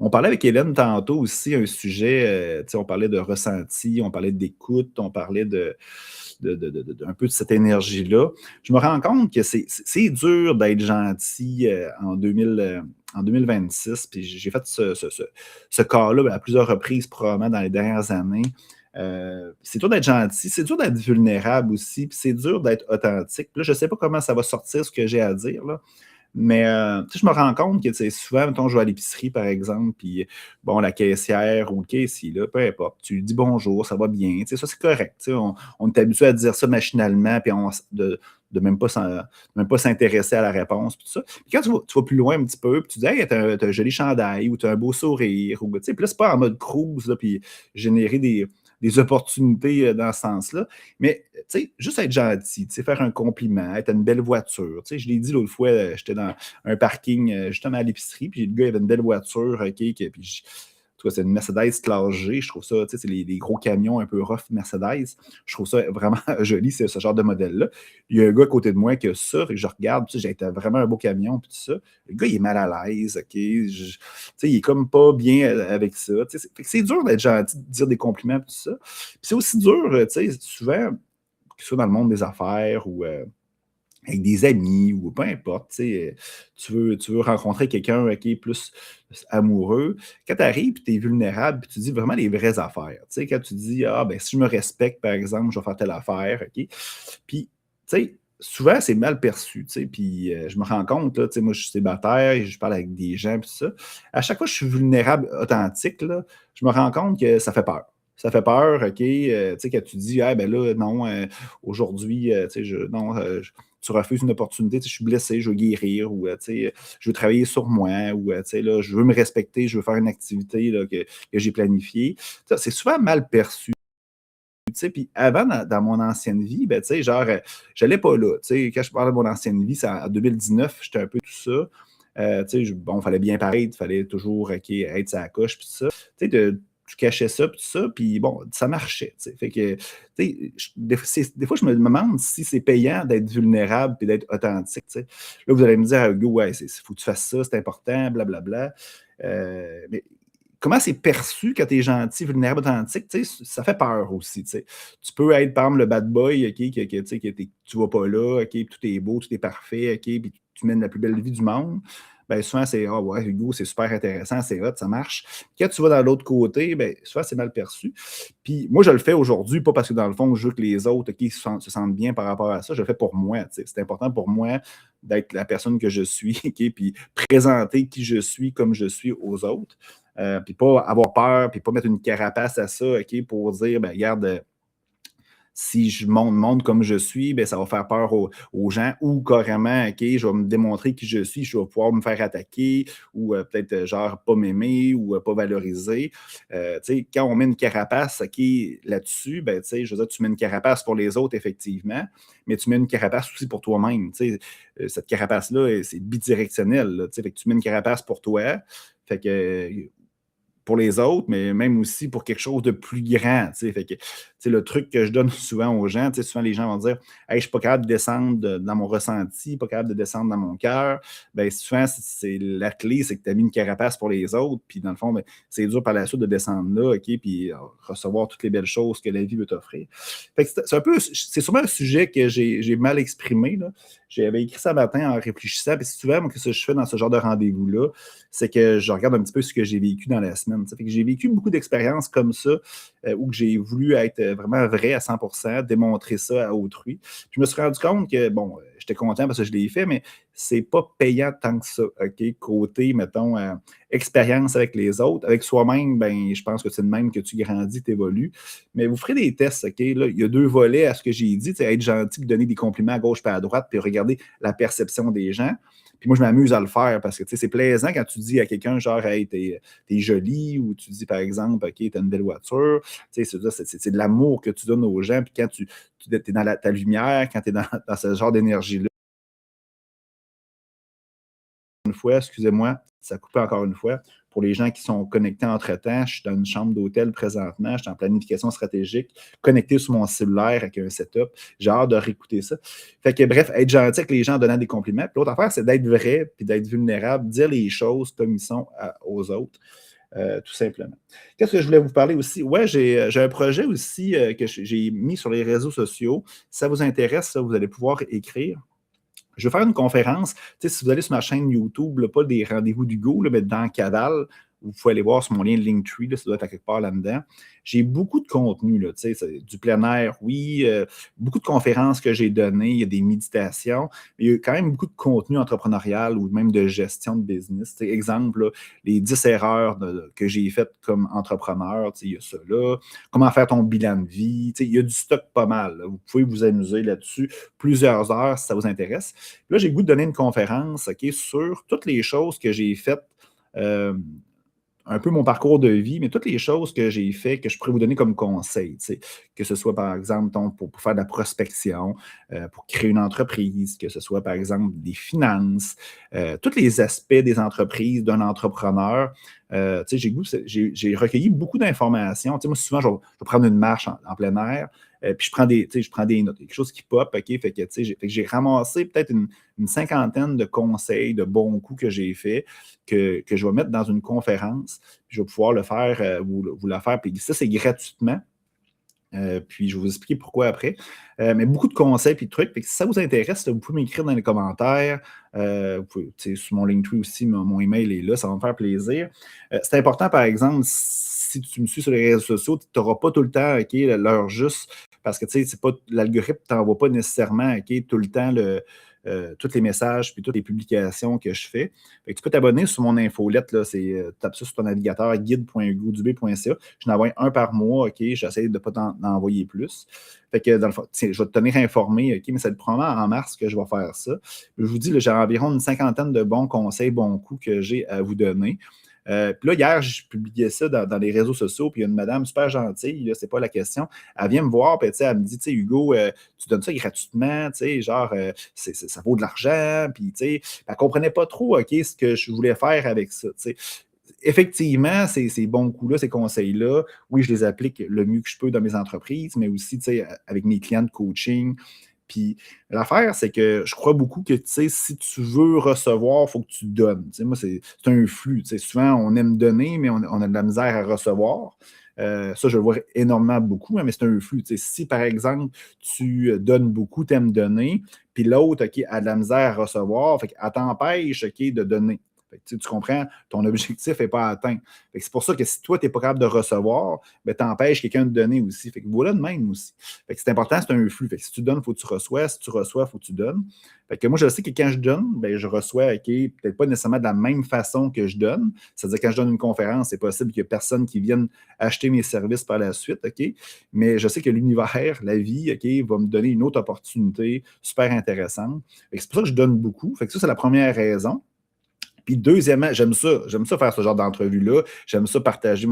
On parlait avec Hélène tantôt aussi un sujet, on parlait de ressenti, on parlait d'écoute, on parlait un peu de cette énergie-là. Je me rends compte que c'est dur d'être gentil en 2026, puis j'ai fait ce cas-là à plusieurs reprises probablement dans les dernières années. C'est dur d'être gentil, c'est dur d'être vulnérable aussi, puis c'est dur d'être authentique. Puis là, je ne sais pas comment ça va sortir ce que j'ai à dire, là. Mais je me rends compte que souvent, mettons, je vais à l'épicerie, par exemple, puis bon, la caissière ou le caissier, là, peu importe, tu lui dis bonjour, ça va bien, ça c'est correct. On est habitué à dire ça machinalement, puis de même pas s'intéresser à la réponse, puis tout ça. Puis quand tu vas plus loin un petit peu, puis tu dis, hey, t'as un joli chandail, ou t'as un beau sourire, ou puis là, c'est pas en mode cruise, là, puis générer des opportunités dans ce sens-là. Mais, juste être gentil, faire un compliment, être une belle voiture. Je l'ai dit l'autre fois, j'étais dans un parking, justement à l'épicerie, puis le gars, il avait une belle voiture, OK, puis c'est une Mercedes classe G, je trouve ça, c'est les gros camions un peu rough Mercedes. Je trouve ça vraiment joli, c'est ce genre de modèle-là. Il y a un gars à côté de moi qui a ça, fait que je regarde, j'ai vraiment un beau camion, puis tout ça. Le gars, il est mal à l'aise, OK, il est comme pas bien avec ça. Fait que c'est dur d'être gentil, de dire des compliments, puis tout ça. Puis c'est aussi dur, souvent, que ce soit dans le monde des affaires ou avec des amis ou peu importe, tu veux rencontrer quelqu'un qui est plus amoureux. Quand tu arrives et tu es vulnérable, puis tu dis vraiment les vraies affaires. Quand tu dis, si je me respecte, par exemple, je vais faire telle affaire, OK? Puis, souvent, c'est mal perçu, puis je me rends compte, là, moi, je suis célibataire, je parle avec des gens, puis ça. À chaque fois que je suis vulnérable, authentique, là, je me rends compte que ça fait peur. Ça fait peur, OK? Quand tu dis, là, non, aujourd'hui, tu refuses une opportunité, je suis blessé, je veux guérir, ou je veux travailler sur moi, ou là, je veux me respecter, je veux faire une activité là, que j'ai planifiée. C'est souvent mal perçu. Puis avant, dans mon ancienne vie, j'allais pas là. Quand je parle de mon ancienne vie, c'est en 2019, j'étais un peu tout ça. Il fallait bien paraître, il fallait toujours être sa coche, puis tout ça. Tu cachais ça, puis tout ça, puis bon, ça marchait. Fait que, des fois, je me demande si c'est payant d'être vulnérable et d'être authentique. Là, vous allez me dire, Hugo, ouais, il faut que tu fasses ça, c'est important, blablabla. Mais comment c'est perçu quand tu es gentil, vulnérable, authentique, ça fait peur aussi. Tu peux être, par exemple, le bad boy, OK, que tu vas pas là, OK, puis tout est beau, tout est parfait, OK, puis tu mènes la plus belle vie du monde. Bien, souvent, c'est « Ah ouais, Hugo, c'est super intéressant, c'est hot, ça marche. » Quand tu vas dans l'autre côté, bien, souvent, c'est mal perçu. Puis moi, je le fais aujourd'hui, pas parce que dans le fond, je veux que les autres se sentent bien par rapport à ça. Je le fais pour moi. C'est important pour moi d'être la personne que je suis, OK, puis présenter qui je suis comme je suis aux autres. Puis pas avoir peur, puis pas mettre une carapace à ça, OK, pour dire, ben regarde, si je montre comme je suis, ben, ça va faire peur aux gens, ou carrément, OK, je vais me démontrer qui je suis, je vais pouvoir me faire attaquer, ou peut-être genre pas m'aimer, ou pas valoriser. Quand on met une carapace, OK, là-dessus, ben, je veux dire, tu mets une carapace pour les autres, effectivement, mais tu mets une carapace aussi pour toi-même. Cette carapace-là, c'est bidirectionnel. Là, fait que tu mets une carapace pour toi, fait que pour les autres, mais même aussi pour quelque chose de plus grand. Fait que, le truc que je donne souvent aux gens, souvent les gens vont dire « Hey, je ne suis pas capable de descendre dans mon ressenti, pas capable de descendre dans mon cœur. » Bien, souvent, c'est la clé, c'est que tu as mis une carapace pour les autres, puis dans le fond, ben, c'est dur par la suite de descendre là, OK, puis recevoir toutes les belles choses que la vie veut t'offrir. Fait que c'est sûrement un sujet que j'ai mal exprimé, là. J'avais écrit ça matin en réfléchissant, puis souvent, moi, ce que je fais dans ce genre de rendez-vous-là, c'est que je regarde un petit peu ce que j'ai vécu dans la semaine. Fait que j'ai vécu beaucoup d'expériences comme ça, où j'ai voulu être vraiment vrai à 100%, démontrer ça à autrui. Puis je me suis rendu compte que, bon, j'étais content parce que je l'ai fait, mais c'est pas payant tant que ça, OK? Côté, mettons, expérience avec les autres. Avec soi-même, ben, je pense que c'est de même que tu grandis, tu évolues. Mais vous ferez des tests, OK? Là, il y a 2 volets à ce que j'ai dit, être gentil, puis donner des compliments à gauche et à droite, puis regarder la perception des gens. Puis moi, je m'amuse à le faire parce que c'est plaisant quand tu dis à quelqu'un genre, hey, t'es jolie, ou tu dis par exemple, OK, t'as une belle voiture. C'est de l'amour que tu donnes aux gens. Puis quand tu es dans ta lumière, quand tu es dans ce genre d'énergie-là, une fois, excusez-moi, ça a coupé encore une fois. Pour les gens qui sont connectés entre-temps, je suis dans une chambre d'hôtel présentement, je suis en planification stratégique, connecté sur mon cellulaire avec un setup. J'ai hâte de réécouter ça. Fait que bref, être gentil avec les gens en donnant des compliments. Puis l'autre affaire, c'est d'être vrai, puis d'être vulnérable, dire les choses comme ils sont aux autres. Tout simplement. Qu'est-ce que je voulais vous parler aussi? Ouais, j'ai un projet aussi que j'ai mis sur les réseaux sociaux. Si ça vous intéresse, ça, vous allez pouvoir écrire. Je vais faire une conférence. Si vous allez sur ma chaîne YouTube, là, pas des rendez-vous d'Hugo, mais dans Caval, vous pouvez aller voir sur mon lien de Linktree, là, ça doit être à quelque part là-dedans. J'ai beaucoup de contenu, là, du plein air, oui, beaucoup de conférences que j'ai données, il y a des méditations, mais il y a quand même beaucoup de contenu entrepreneurial ou même de gestion de business. Exemple, là, les 10 erreurs que j'ai faites comme entrepreneur, il y a ça là. Comment faire ton bilan de vie, il y a du stock pas mal. Là. Vous pouvez vous amuser là-dessus plusieurs heures si ça vous intéresse. Là, j'ai le goût de donner une conférence sur toutes les choses que j'ai faites. Un peu mon parcours de vie, mais toutes les choses que j'ai faites que je pourrais vous donner comme conseil, que ce soit par exemple pour faire de la prospection, pour créer une entreprise, que ce soit par exemple des finances, tous les aspects des entreprises d'un entrepreneur. J'ai recueilli beaucoup d'informations. Moi, souvent, je vais prendre une marche en plein air, puis je prends des notes, quelque chose qui pop, OK? Fait que j'ai ramassé peut-être une cinquantaine de conseils, de bons coups que j'ai faits, que je vais mettre dans une conférence. Puis je vais pouvoir le faire, vous la faire. Puis ça, c'est gratuitement. Puis je vais vous expliquer pourquoi après. Mais beaucoup de conseils et de trucs. Fait que si ça vous intéresse, là, vous pouvez m'écrire dans les commentaires. Vous pouvez, sur mon Linktree aussi, mon email est là, ça va me faire plaisir. C'est important, par exemple, si tu me suis sur les réseaux sociaux, tu n'auras pas tout le temps l'heure juste, parce que c'est pas l'algorithme ne t'envoie pas nécessairement tout le temps tous les messages puis toutes les publications que je fais. Fait que tu peux t'abonner sur mon infolette, là, tape ça sur ton navigateur, guide.hugodubé.ca. Je n'envoie un par mois, OK? J'essaie de ne pas t'en envoyer plus. Fait que dans le fond, je vais te tenir informé, OK? Mais c'est probablement en mars que je vais faire ça. Je vous dis, là, j'ai environ une cinquantaine de bons conseils, bons coups que j'ai à vous donner. Puis là, hier, je publiais ça dans les réseaux sociaux, puis il y a une madame super gentille, là, c'est pas la question. Elle vient me voir, puis elle me dit, Hugo, tu donnes ça gratuitement, genre, ça vaut de l'argent, puis elle ne comprenait pas trop, OK, ce que je voulais faire avec ça, Effectivement, ces bons coups-là, ces conseils-là, oui, je les applique le mieux que je peux dans mes entreprises, mais aussi, avec mes clients de coaching. Puis l'affaire, c'est que je crois beaucoup que, si tu veux recevoir, il faut que tu donnes. Moi, c'est un flux. Souvent, on aime donner, mais on a de la misère à recevoir. Ça, je le vois énormément beaucoup, hein, mais c'est un flux. Si, par exemple, tu donnes beaucoup, tu aimes donner, puis l'autre, OK, a de la misère à recevoir, fait qu'elle t'empêche, OK, de donner. Fait que, tu comprends, ton objectif n'est pas atteint. Fait que c'est pour ça que si toi, tu n'es pas capable de recevoir, ben, tu empêches quelqu'un de donner aussi. Fait que voilà de même aussi. Fait que c'est important, c'est un flux. Fait que si tu donnes, il faut que tu reçois. Si tu reçois, il faut que tu donnes. Fait que moi, je sais que quand je donne, ben, je reçois, OK, peut-être pas nécessairement de la même façon que je donne. C'est-à-dire, quand je donne une conférence, c'est possible qu'il y ait personne qui vienne acheter mes services par la suite, OK? Mais je sais que l'univers, la vie, OK, va me donner une autre opportunité super intéressante. Fait que c'est pour ça que je donne beaucoup. Fait que ça, c'est la première raison. Puis deuxièmement, j'aime ça faire ce genre d'entrevue-là. J'aime ça partager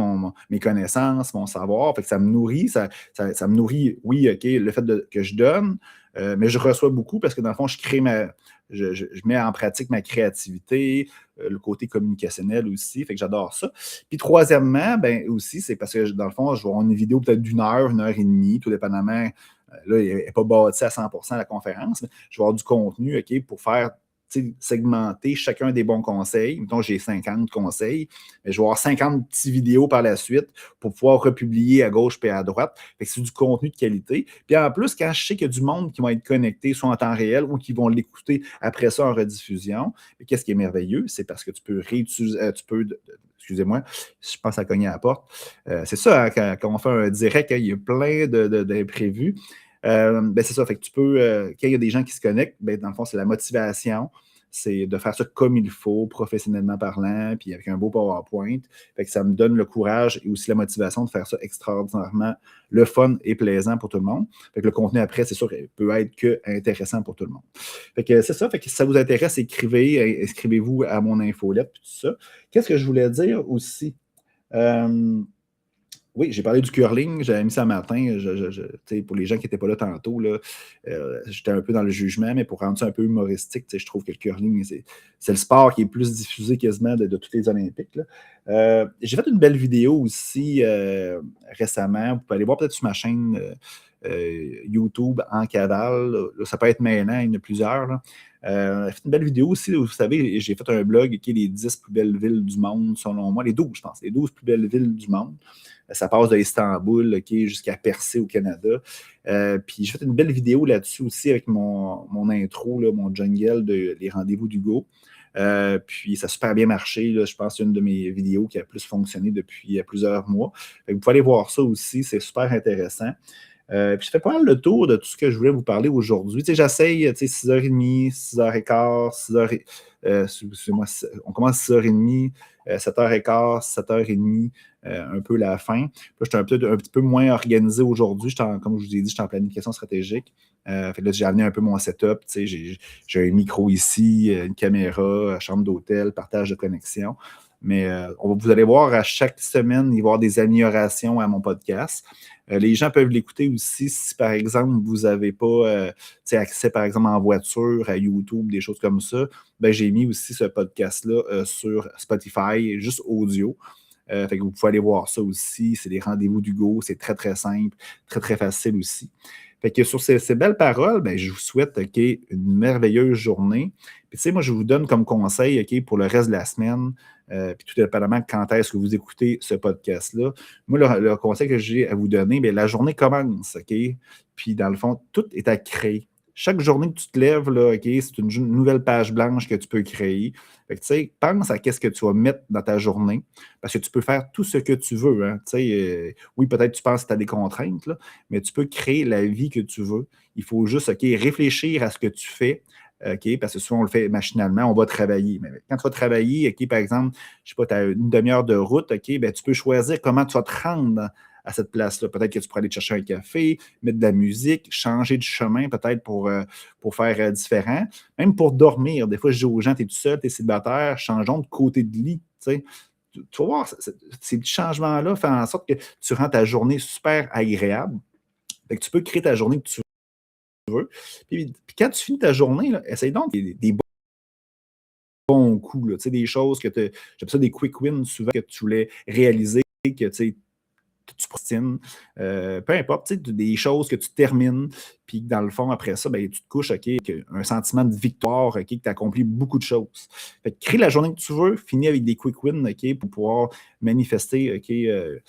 mes connaissances, mon savoir. Fait que ça me nourrit, ça me nourrit, oui, OK, le fait que je donne, mais je reçois beaucoup parce que dans le fond, je mets en pratique ma créativité, le côté communicationnel aussi. Fait que j'adore ça. Puis troisièmement, ben aussi, c'est parce que dans le fond, je vais avoir une vidéo peut-être d'1 heure, 1 heure et demie, tout dépendamment. Là, elle n'est pas bâtie à 100% la conférence, mais je vais avoir du contenu, OK, pour faire segmenter chacun des bons conseils. Mettons, j'ai 50 conseils, mais je vais avoir 50 petites vidéos par la suite pour pouvoir republier à gauche et à droite. Fait que c'est du contenu de qualité. Puis en plus, quand je sais qu'il y a du monde qui va être connecté soit en temps réel ou qui vont l'écouter après ça en rediffusion, qu'est-ce qui est merveilleux? C'est parce que tu peux réutiliser, excusez-moi, je pense à cogner à la porte. C'est ça, hein, quand on fait un direct, hein, il y a plein d'imprévus. Ben c'est ça, fait que tu peux, quand il y a des gens qui se connectent, ben dans le fond, c'est la motivation. c'est de faire ça comme il faut, professionnellement parlant, puis avec un beau PowerPoint. Fait que ça me donne le courage et aussi la motivation de faire ça extraordinairement le fun et plaisant pour tout le monde. Fait que le contenu après, c'est sûr, peut être que intéressant pour tout le monde. Fait que c'est ça. Fait que si ça vous intéresse, inscrivez-vous à mon infolette, puis tout ça. Qu'est-ce que je voulais dire aussi? Oui, j'ai parlé du curling, j'avais mis ça matin. Pour les gens qui n'étaient pas là tantôt, là, j'étais un peu dans le jugement, mais pour rendre ça un peu humoristique, je trouve que le curling, c'est le sport qui est plus diffusé quasiment de toutes les Olympiques. Là. J'ai fait une belle vidéo aussi récemment. Vous pouvez aller voir peut-être sur ma chaîne YouTube en cavale. Là, ça peut être maintenant, il y en a plusieurs. Là. J'ai fait une belle vidéo aussi, là, vous savez, j'ai fait un blog qui est les 10 plus belles villes du monde, selon moi, les 12, je pense, les 12 plus belles villes du monde. Ça passe de Istanbul jusqu'à Percé au Canada. Puis j'ai fait une belle vidéo là-dessus aussi avec mon intro, là, mon jungle de Les Rendez-vous d'Hugo. Puis ça a super bien marché. Là, je pense que c'est une de mes vidéos qui a plus fonctionné depuis plusieurs mois. Vous pouvez aller voir ça aussi, c'est super intéressant. Puis je fais pas mal le tour de tout ce que je voulais vous parler aujourd'hui. J'essaye 6h30, 6h15, 6h... excusez-moi, on commence à 6h30, 7h15, 7h30, un peu la fin. Puis là, j'étais un petit peu moins organisé aujourd'hui. Comme je vous ai dit, j'étais en planification stratégique. Fait que là, j'ai amené un peu mon setup. J'ai un micro ici, une caméra, chambre d'hôtel, partage de connexion. Mais vous allez voir, à chaque semaine, il va y avoir des améliorations à mon podcast. Les gens peuvent l'écouter aussi si, par exemple, vous n'avez pas accès, par exemple, en voiture, à YouTube, des choses comme ça. Ben, j'ai mis aussi ce podcast-là sur Spotify, juste audio. Fait que vous pouvez aller voir ça aussi. C'est les rendez-vous d'Hugo. C'est très, très simple, très, très facile aussi. Fait que sur ces belles paroles, ben, je vous souhaite une merveilleuse journée. Puis, tu sais, moi, je vous donne comme conseil pour le reste de la semaine, puis tout dépendamment quand est-ce que vous écoutez ce podcast-là. Moi, le conseil que j'ai à vous donner, bien, la journée commence, OK? Puis, dans le fond, tout est à créer. Chaque journée que tu te lèves, là, OK, c'est une nouvelle page blanche que tu peux créer. Fait que, tu sais, pense à qu'est-ce que tu vas mettre dans ta journée, parce que tu peux faire tout ce que tu veux. Hein, oui, peut-être tu penses que tu as des contraintes, là, mais tu peux créer la vie que tu veux. Il faut juste réfléchir à ce que tu fais, parce que souvent on le fait machinalement, on va travailler. Mais quand tu vas travailler, par exemple, je ne sais pas, tu as une demi-heure de route, ben, tu peux choisir comment tu vas te rendre à cette place-là. Peut-être que tu pourrais aller te chercher un café, mettre de la musique, changer de chemin peut-être pour faire différent. Même pour dormir. Des fois, je dis aux gens, tu es tout seul, tu es célibataire, changeons de côté de lit. Tu vas voir, ces petits changements-là font en sorte que tu rends ta journée super agréable. Fait que tu peux créer ta journée que tu veux. Puis quand tu finis ta journée, là, essaye donc des bons coups, là, des choses que j'appelle ça des quick wins souvent que tu voulais réaliser, que tu procrastines, peu importe, des choses que tu termines, puis dans le fond, après ça, ben, tu te couches avec un sentiment de victoire, que tu as accompli beaucoup de choses. Fait que crée la journée que tu veux, finis avec des quick wins, pour pouvoir manifester que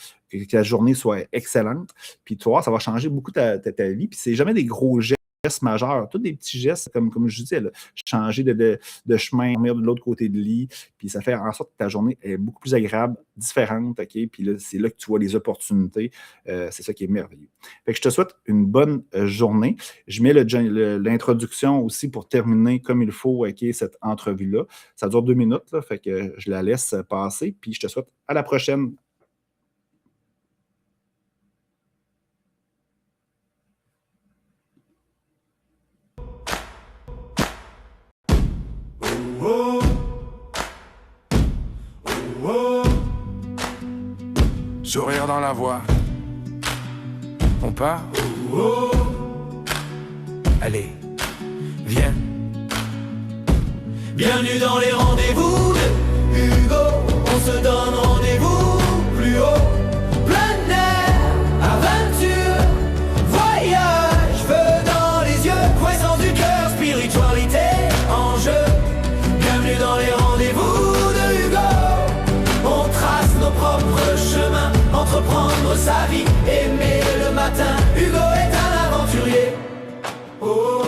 la journée soit excellente. Puis tu vois, ça va changer beaucoup ta vie. Puis c'est jamais des gros gestes majeurs, tous des petits gestes, comme je disais, là, changer de chemin, dormir de l'autre côté de lit, puis ça fait en sorte que ta journée est beaucoup plus agréable, différente, puis là, c'est là que tu vois les opportunités, c'est ça qui est merveilleux. Fait que je te souhaite une bonne journée. Je mets l'introduction aussi pour terminer comme il faut, cette entrevue-là. Ça dure 2 minutes, là, fait que je la laisse passer, puis je te souhaite à la prochaine. Sourire dans la voix. On part. Allez, viens. Bienvenue dans les rendez-vous de Hugo. On se donne rendez-vous plus haut. Plein air, aventure, voyage, feu dans les yeux, croissance du cœur, spiritualité en jeu. Bienvenue dans les rendez-vous de Hugo. On trace nos propres chemins, entreprendre sa vie, aimer le matin. Hugo est un aventurier. Oh.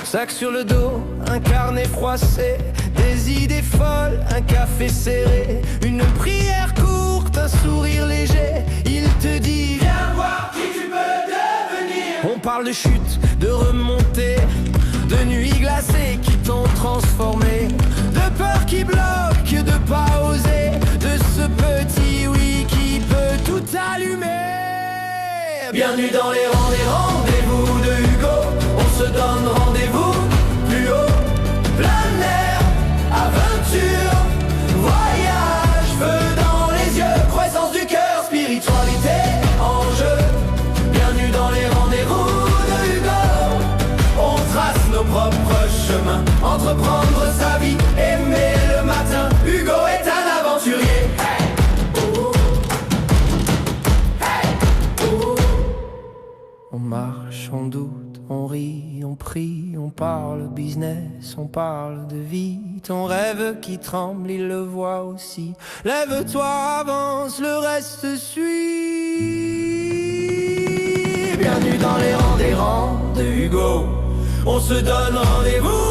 Sac sur le dos, un carnet froissé, des idées folles, un café serré, une prière courte, un sourire léger. Il te dit viens voir qui tu peux devenir. On parle de chute, de remontée, de nuits glacées qui t'ont transformer, de peur qui bloque, de pas oser, de ce petit oui qui peut tout allumer. Bienvenue dans les rangs des rendez-vous de Hugo. On se donne rendez-vous plus haut. Plein air, aventure, voyage, feu dans les yeux, croissance du cœur, spiritualité en jeu. Bienvenue dans les rendez-vous de Hugo. On trace nos propres chemins, entreprendre sa vie, aimer le matin. Hugo est un aventurier. Hey! Oh. Hey! Oh. On marche, on doute, on rit, on prie, on parle business, on parle de vie. Ton rêve qui tremble, il le voit aussi. Lève-toi, avance, le reste suit. Bienvenue dans les rangs des rangs de Hugo. On se donne rendez-vous